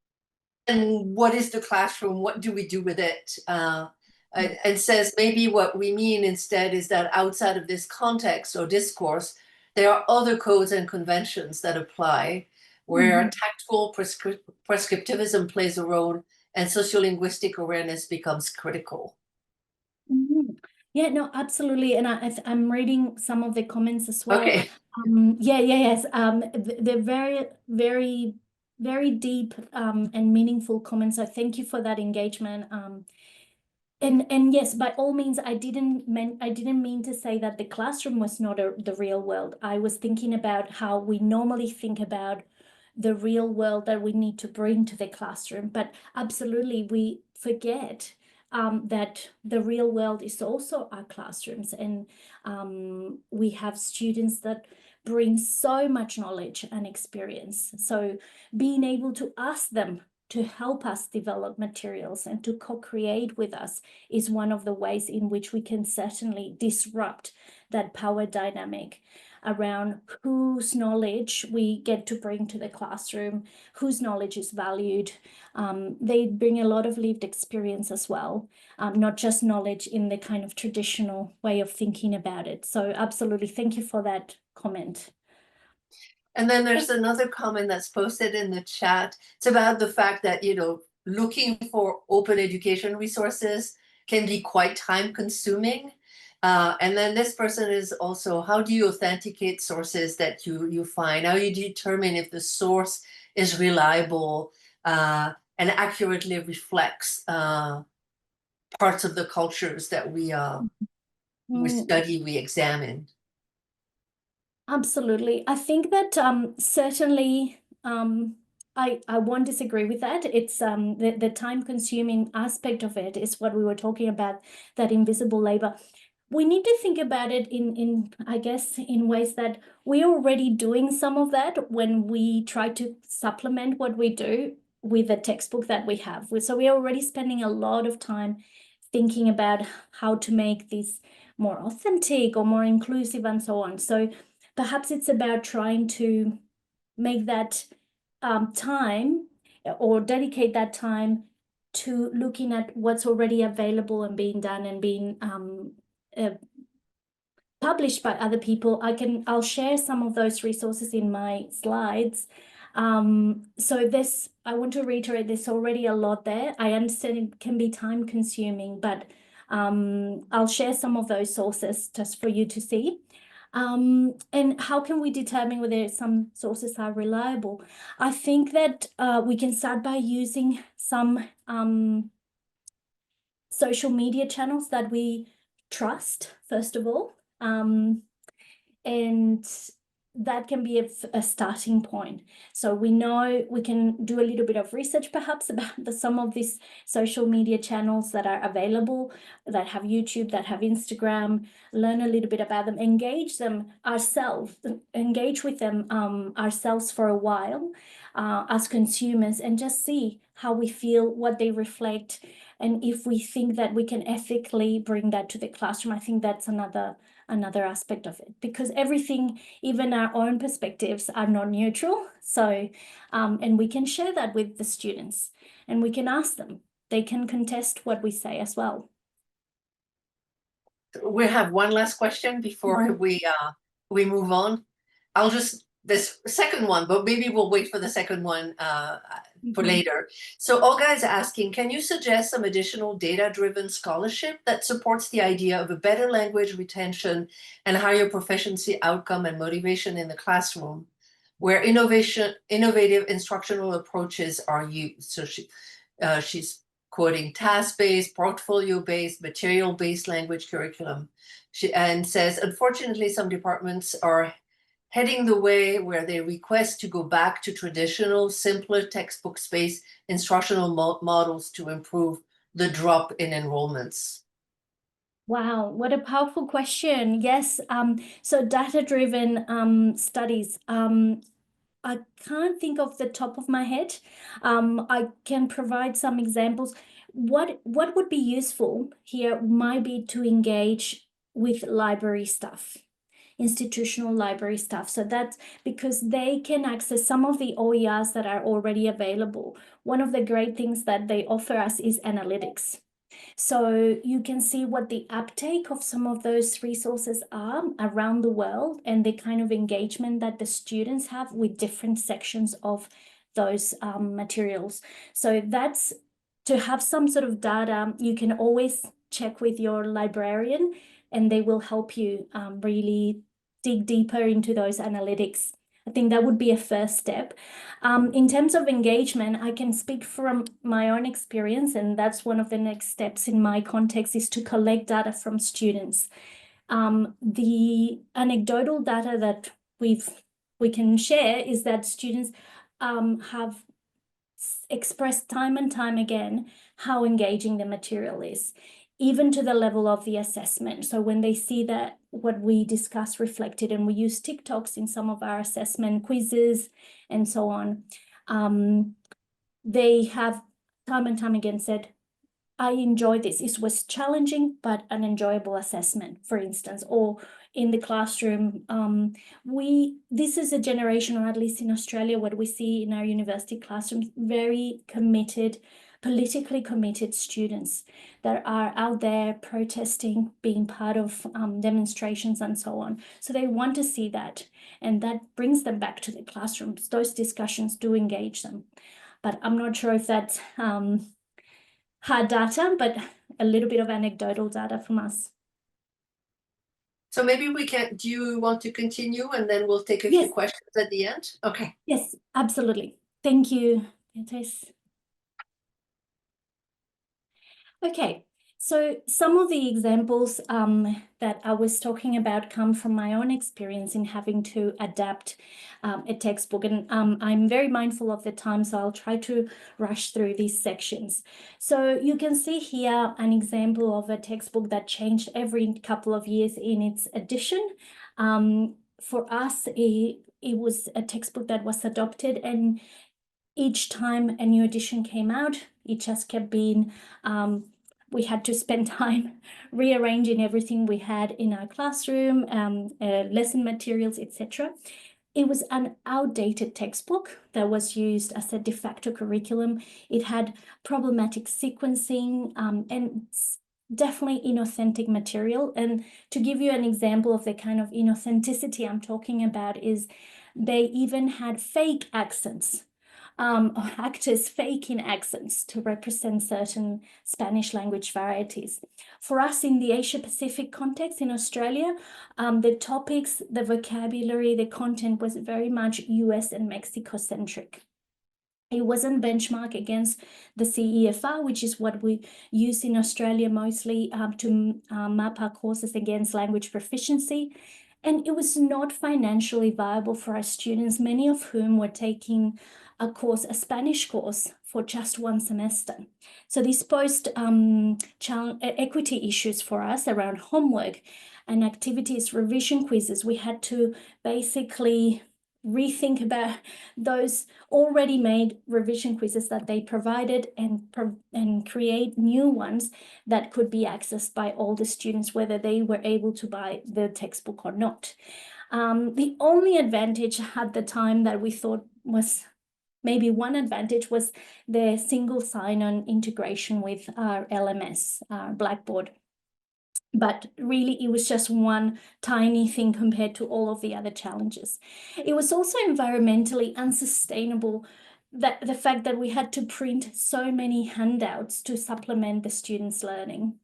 what is the classroom? What do we do with it? And says maybe what we mean instead is that outside of this context or discourse, there are other codes and conventions that apply where tactful prescriptivism plays a role and sociolinguistic awareness becomes critical. Yeah, no, absolutely. And I'm reading some of the comments as well. Okay. Yes. They're very, very, very deep and meaningful comments. So thank you for that engagement. And yes, by all means, I didn't mean to say that the classroom was not the real world. I was thinking about how we normally think about the real world that we need to bring to the classroom. But absolutely, we forget that the real world is also our classrooms, and we have students that bring so much knowledge and experience. So being able to ask them to help us develop materials and to co-create with us is one of the ways in which we can certainly disrupt that power dynamic around whose knowledge we get to bring to the classroom, whose knowledge is valued. They bring a lot of lived experience as well, not just knowledge in the kind of traditional way of thinking about it. So absolutely, thank you for that comment. And then there's another comment that's posted in the chat. It's about the fact that, looking for open education resources can be quite time consuming. And then this person is also, how do you authenticate sources that you find? How do you determine if the source is reliable and accurately reflects parts of the cultures that we study, we examine? Absolutely. I think that certainly I won't disagree with that. It's the time consuming aspect of it is what we were talking about, that invisible labor. We need to think about it in I guess in ways that we're already doing some of that when we try to supplement what we do with the textbook that we have. So we're already spending a lot of time thinking about how to make this more authentic or more inclusive and so on. So perhaps it's about trying to make that time or dedicate that time to looking at what's already available and being done and being published by other people. I'll share some of those resources in my slides. So I want to reiterate, there's already a lot there. I understand it can be time consuming, but I'll share some of those sources just for you to see. And how can we determine whether some sources are reliable? I think that we can start by using some social media channels that we trust, first of all. And that can be a starting point. So we know we can do a little bit of research perhaps about some of these social media channels that are available, that have YouTube, that have Instagram, learn a little bit about them, engage with them ourselves for a while as consumers, and just see how we feel, what they reflect, and if we think that we can ethically bring that to the classroom. I think that's another aspect of it, because everything, even our own perspectives, are not neutral. So and we can share that with the students, and we can ask them, they can contest what we say as well. We have one last question before we move on. This second one, but maybe we'll wait for the second one for later. So Olga is asking, can you suggest some additional data-driven scholarship that supports the idea of a better language retention and higher proficiency outcome and motivation in the classroom, where innovative instructional approaches are used? So she's quoting task-based, portfolio-based, material-based language curriculum. And says, unfortunately, some departments are heading the way where they request to go back to traditional, simpler textbook-based instructional models to improve the drop in enrollments? Wow, what a powerful question. Yes, so data-driven studies. I can't think of the top of my head. I can provide some examples. What would be useful here might be to engage with library staff, institutional library staff. So that's because they can access some of the OERs that are already available. One of the great things that they offer us is analytics. So you can see what the uptake of some of those resources are around the world and the kind of engagement that the students have with different sections of those materials. So that's to have some sort of data. You can always check with your librarian and they will help you really dig deeper into those analytics. I think that would be a first step. In terms of engagement, I can speak from my own experience, and that's one of the next steps in my context is to collect data from students. The anecdotal data that we can share is that students have expressed time and time again how engaging the material is, even to the level of the assessment. So when they see that what we discuss reflected, and we use TikToks in some of our assessment quizzes and so on, they have time and time again said, I enjoyed this. It was challenging, but an enjoyable assessment, for instance, or in the classroom. This is a generation, or at least in Australia, what we see in our university classrooms, very committed, politically committed students that are out there protesting, being part of demonstrations and so on. So they want to see that, and that brings them back to the classrooms. Those discussions do engage them. But I'm not sure if that's hard data, but a little bit of anecdotal data from us. So maybe do you want to continue and then we'll take a few questions at the end? Okay. Yes, absolutely. Thank you, Beatrice. Okay, so some of the examples that I was talking about come from my own experience in having to adapt a textbook. And I'm very mindful of the time, so I'll try to rush through these sections. So you can see here an example of a textbook that changed every couple of years in its edition. For us, it was a textbook that was adopted, and each time a new edition came out, it just kept being we had to spend time rearranging everything we had in our classroom, lesson materials, etc. It was an outdated textbook that was used as a de facto curriculum. It had problematic sequencing and definitely inauthentic material. And to give you an example of the kind of inauthenticity I'm talking about is they even had fake accents. Actors faking accents to represent certain Spanish language varieties. For us in the Asia Pacific context in Australia, the topics, the vocabulary, the content was very much US and Mexico centric. It wasn't benchmarked against the CEFR, which is what we use in Australia mostly to map our courses against language proficiency. And it was not financially viable for our students, many of whom were taking a Spanish course for just one semester. So this posed equity issues for us around homework and activities, revision quizzes. We had to basically rethink about those already made revision quizzes that they provided and create new ones that could be accessed by all the students, whether they were able to buy the textbook or not. The only advantage at the time that we thought was maybe one advantage was the single sign-on integration with our LMS, Blackboard. But really, it was just one tiny thing compared to all of the other challenges. It was also environmentally unsustainable, that the fact that we had to print so many handouts to supplement the students' learning.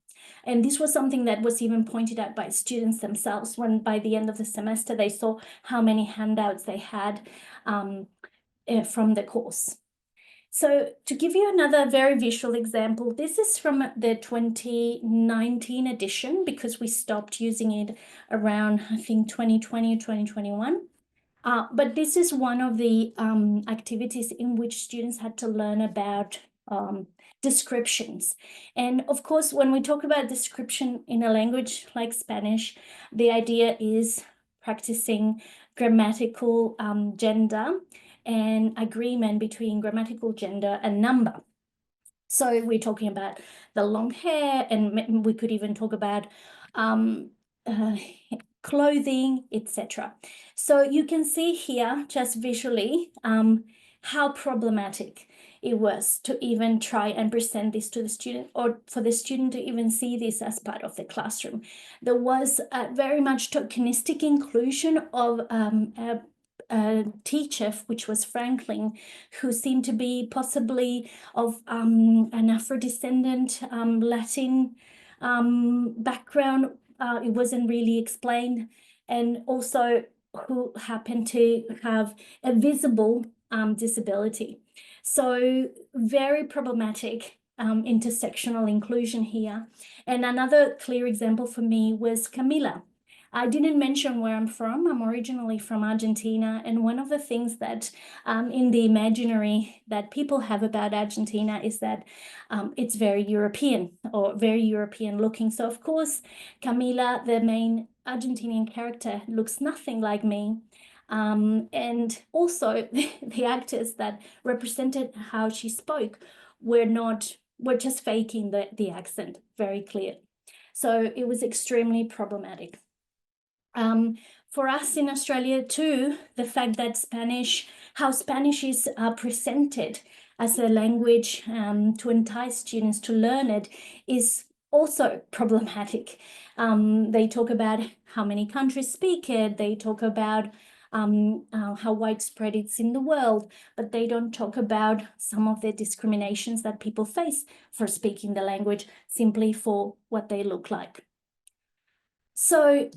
And this was something that was even pointed out by students themselves when by the end of the semester, they saw how many handouts they had from the course. So to give you another very visual example, this is from the 2019 edition because we stopped using it around, I think, 2020, 2021. But this is one of the activities in which students had to learn about descriptions. And of course, when we talk about description in a language like Spanish, the idea is practicing grammatical gender and agreement between grammatical gender and number. So we're talking about the long hair, and we could even talk about clothing, etc. So you can see here just visually how problematic it was to even try and present this to the student, or for the student to even see this as part of the classroom. There was a very much tokenistic inclusion of a teacher, which was Franklin, who seemed to be possibly of an Afro-descendant Latin background. It wasn't really explained, and also who happened to have a visible disability. So very problematic intersectional inclusion here. And another clear example for me was Camila. I didn't mention where I'm from. I'm originally from Argentina, and one of the things that in the imaginary that people have about Argentina is that it's very European, or very European looking. So of course, Camila, the main Argentinian character, looks nothing like me. And also the actors that represented how she spoke were just faking the accent very clear. So it was extremely problematic. For us in Australia too, the fact that how Spanish is presented as a language to entice students to learn it is also problematic. They talk about how many countries speak it, they talk about how widespread it's in the world, but they don't talk about some of the discriminations that people face for speaking the language simply for what they look like. So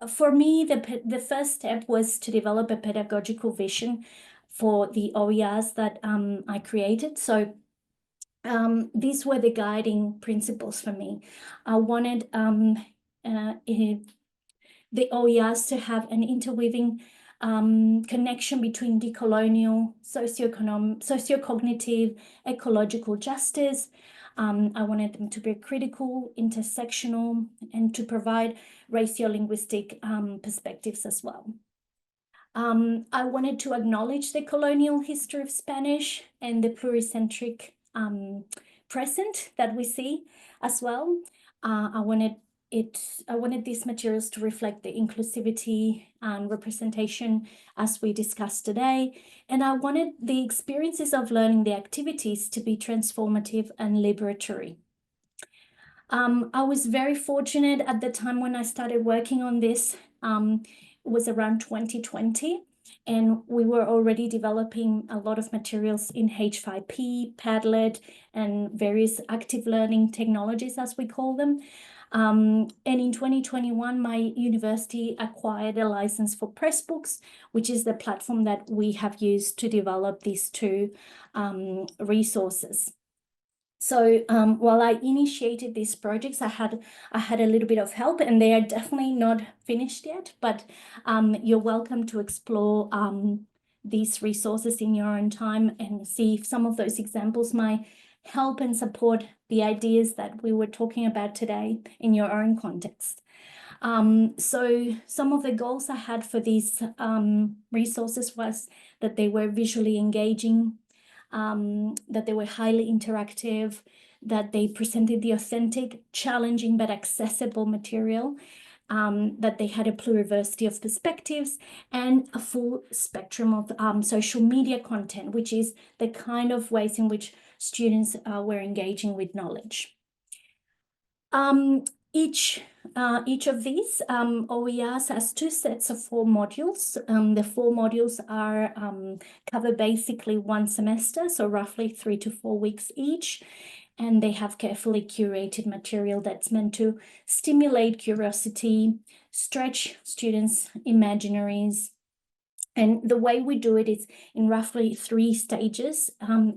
for me, the first step was to develop a pedagogical vision for the OERs that I created. So these were the guiding principles for me. I wanted the OERs to have an interweaving connection between decolonial, sociocognitive, ecological justice. I wanted them to be critical, intersectional, and to provide racial-linguistic perspectives as well. I wanted to acknowledge the colonial history of Spanish and the pluricentric present that we see as well. I wanted these materials to reflect the inclusivity and representation as we discussed today. And I wanted the experiences of learning, the activities, to be transformative and liberatory. I was very fortunate at the time when I started working on this. It was around 2020, and we were already developing a lot of materials in H5P, Padlet, and various active learning technologies, as we call them. And in 2021, my university acquired a license for Pressbooks, which is the platform that we have used to develop these two resources. So while I initiated these projects, I had a little bit of help, and they are definitely not finished yet, but you're welcome to explore these resources in your own time and see if some of those examples might help and support the ideas that we were talking about today in your own context. So some of the goals I had for these resources was that they were visually engaging, that they were highly interactive, that they presented the authentic, challenging, but accessible material, that they had a pluriversity of perspectives, and a full spectrum of social media content, which is the kind of ways in which students were engaging with knowledge. Each of these OERs has two sets of 4 modules. The 4 modules are cover basically 1 semester, so roughly 3 to 4 weeks each. And they have carefully curated material that's meant to stimulate curiosity, stretch students' imaginaries. And the way we do it is in roughly 3 stages.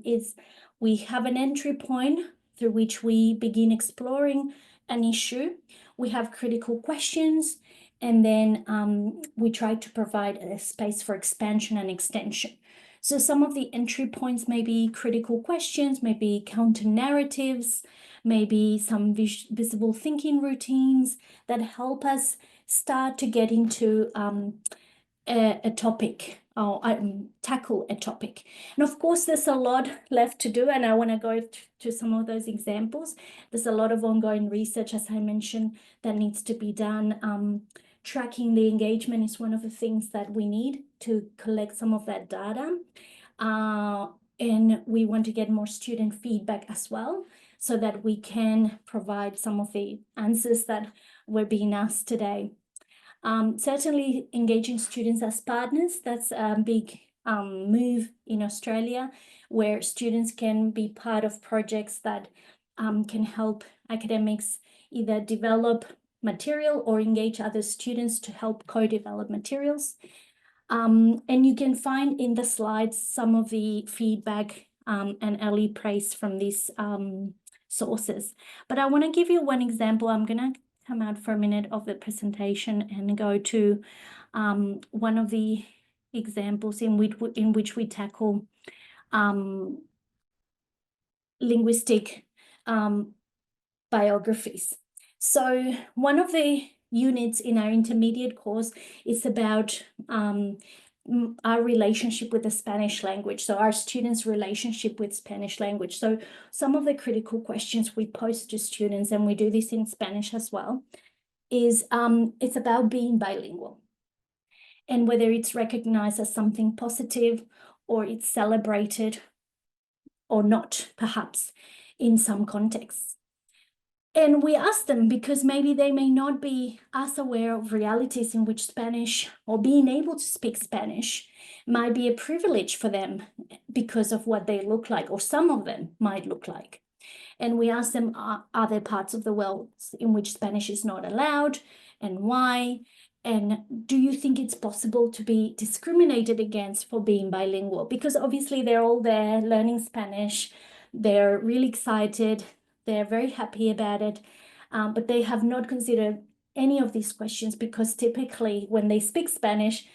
Is we have an entry point through which we begin exploring an issue. We have critical questions, And then we try to provide a space for expansion and extension. So some of the entry points may be critical questions, maybe counter narratives, maybe some visible thinking routines that help us start to get into a topic or tackle a topic. And of course, there's a lot left to do, and I want to go to some of those examples. There's a lot of ongoing research, as I mentioned, that needs to be done. Tracking the engagement is one of the things that we need to collect some of that data. And we want to get more student feedback as well, so that we can provide some of the answers that were being asked today. Certainly engaging students as partners, that's a big move in Australia, where students can be part of projects that can help academics either develop material or engage other students to help co-develop materials. And you can find in the slides some of the feedback and early praise from these sources. But I want to give you one example. I'm going to come out for a minute of the presentation and go to one of the examples in which we tackle linguistic biographies. So one of the units in our intermediate course is about our relationship with the Spanish language, so our students' relationship with Spanish language. So some of the critical questions we pose to students, and we do this in Spanish as well, is it's about being bilingual and whether it's recognized as something positive or it's celebrated or not, perhaps, in some contexts. And we ask them because maybe they may not be as aware of realities in which Spanish or being able to speak Spanish might be a privilege for them because of what they look like, or some of them might look like. And we ask them, are there parts of the world in which Spanish is not allowed, and why? And do you think it's possible to be discriminated against for being bilingual? Because obviously they're all there learning Spanish, they're really excited, they're very happy about it, but they have not considered any of these questions, because typically when they speak Spanish,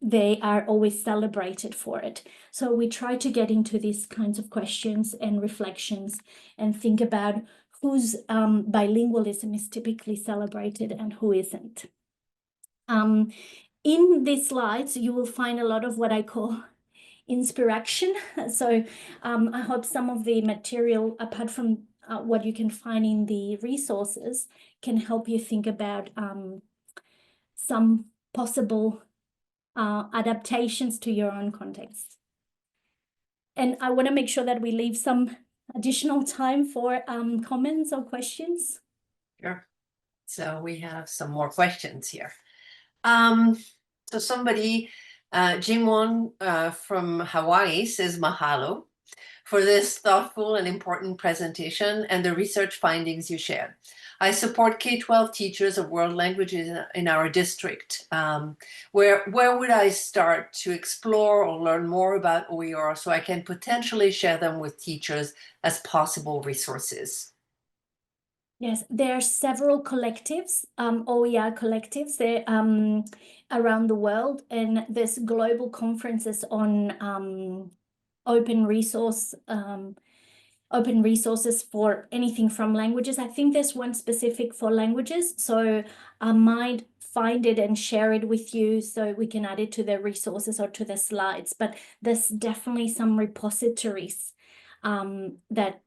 they are always celebrated for it. So we try to get into these kinds of questions and reflections and think about whose bilingualism is typically celebrated and who isn't. In these slides, you will find a lot of what I call inspiration. So I hope some of the material, apart from what you can find in the resources, can help you think about some possible adaptations to your own context. And I want to make sure that we leave some additional time for comments or questions. Sure. So we have some more questions here. So somebody, Jingwon from Hawaii says mahalo for this thoughtful and important presentation and the research findings you shared. I support K-12 teachers of world languages in our district. Where would I start to explore or learn more about OER so I can potentially share them with teachers as possible resources? Yes, there are several collectives, OER collectives, they're around the world, and there's global conferences on open resources for anything from languages. I think there's one specific for languages, so I might find it and share it with you so we can add it to the resources or to the slides. But there's definitely some repositories that,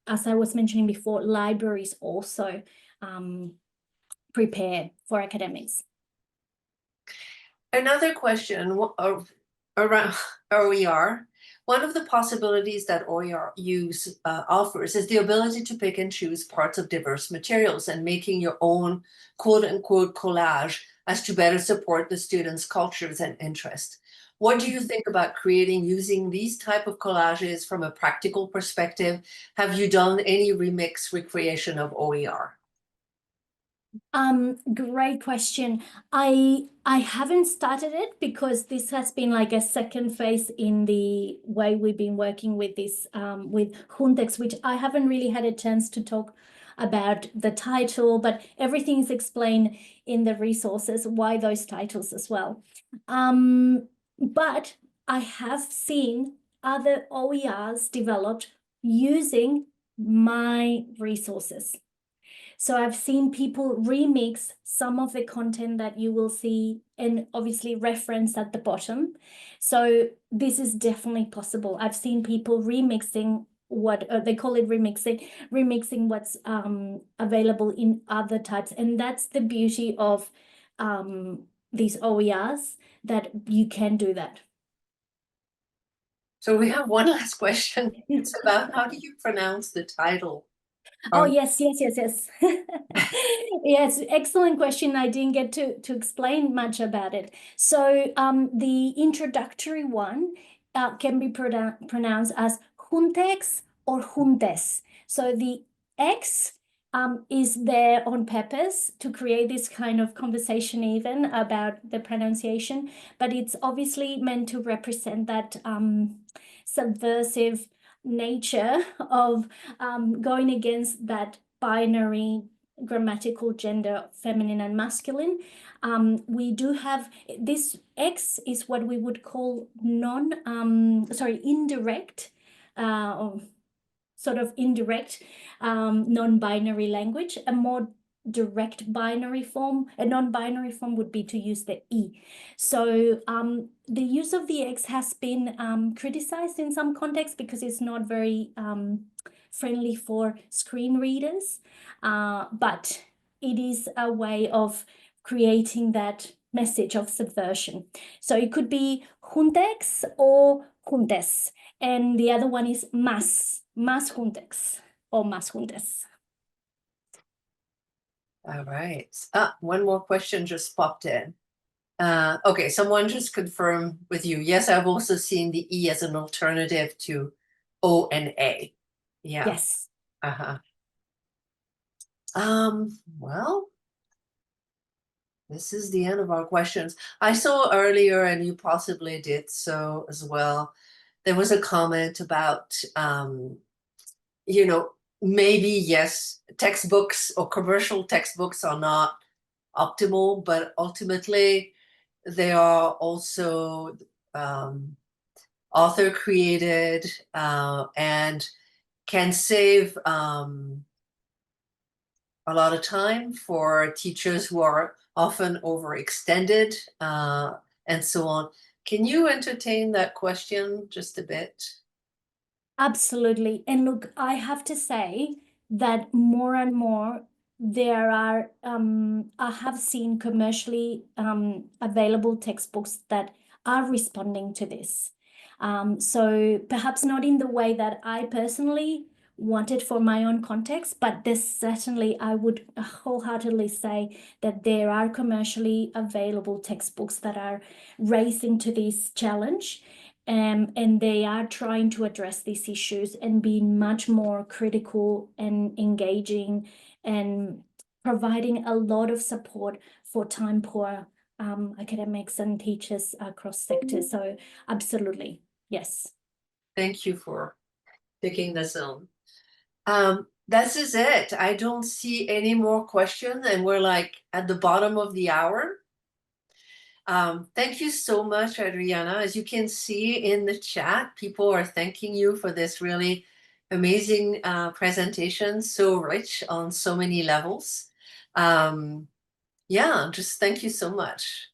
as I was mentioning before, libraries also prepare for academics. Another question around OER. One of the possibilities that OER use offers is the ability to pick and choose parts of diverse materials and making your own quote unquote collage as to better support the students' cultures and interests. What do you think about creating using these type of collages from a practical perspective? Have you done any remix recreation of OER? Great question. I haven't started it because this has been like a second phase in the way we've been working with this with Juntex, which I haven't really had a chance to talk about the title, but everything is explained in the resources, why those titles as well. But I have seen other OERs developed using my resources. So I've seen people remix some of the content that you will see and obviously reference at the bottom. So this is definitely possible. I've seen people remixing what they call it remixing what's available in other types. And that's the beauty of these OERs, that you can do that. So we have one last question. It's about how do you pronounce the title? Oh, yes. Yes, excellent question. I didn't get to explain much about it. So the introductory one can be pronounced as juntex or juntes. So the X is there on purpose to create this kind of conversation even about the pronunciation, but it's obviously meant to represent that subversive nature of going against that binary grammatical gender, feminine and masculine. We do have this X is what we would call indirect, or sort of indirect non-binary language. A more direct binary form, a non-binary form would be to use the E. So the use of the X has been criticized in some contexts because it's not very friendly for screen readers, but it is a way of creating that message of subversion. So it could be juntex or juntes, and the other one is más juntex or más juntes. All right. One more question just popped in. Okay, someone just confirmed with you. Yes, I've also seen the E as an alternative to O and A. Yeah. Yes. Uh-huh. Well, this is the end of our questions. I saw earlier, and you possibly did so as well, there was a comment about, maybe, yes, textbooks or commercial textbooks are not optimal, but ultimately they are also author created and can save a lot of time for teachers who are often overextended and so on. Can you entertain that question just a bit? Absolutely. And look, I have to say that more and more there are, I have seen commercially available textbooks that are responding to this. So perhaps not in the way that I personally wanted for my own context, but this certainly, I would wholeheartedly say that there are commercially available textbooks that are racing to this challenge. And they are trying to address these issues and being much more critical and engaging and providing a lot of support for time poor academics and teachers across sectors. So absolutely, yes. Thank you for picking this on. This is it. I don't see any more questions, and we're like at the bottom of the hour. Thank you so much, Adriana. As you can see in the chat, people are thanking you for this really amazing presentation, so rich on so many levels. Yeah, just thank you so much.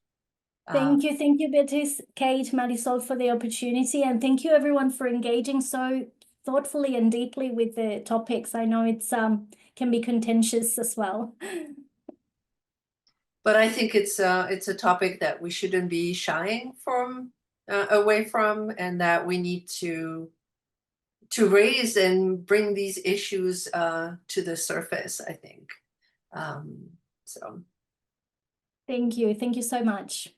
Thank you, Beatrice, Kate, Marisol, for the opportunity, and thank you everyone for engaging so thoughtfully and deeply with the topics. I know it's can be contentious as well. But I think it's a topic that we shouldn't be shying from away from, and that we need to raise and bring these issues to the surface, I think. So Thank you so much.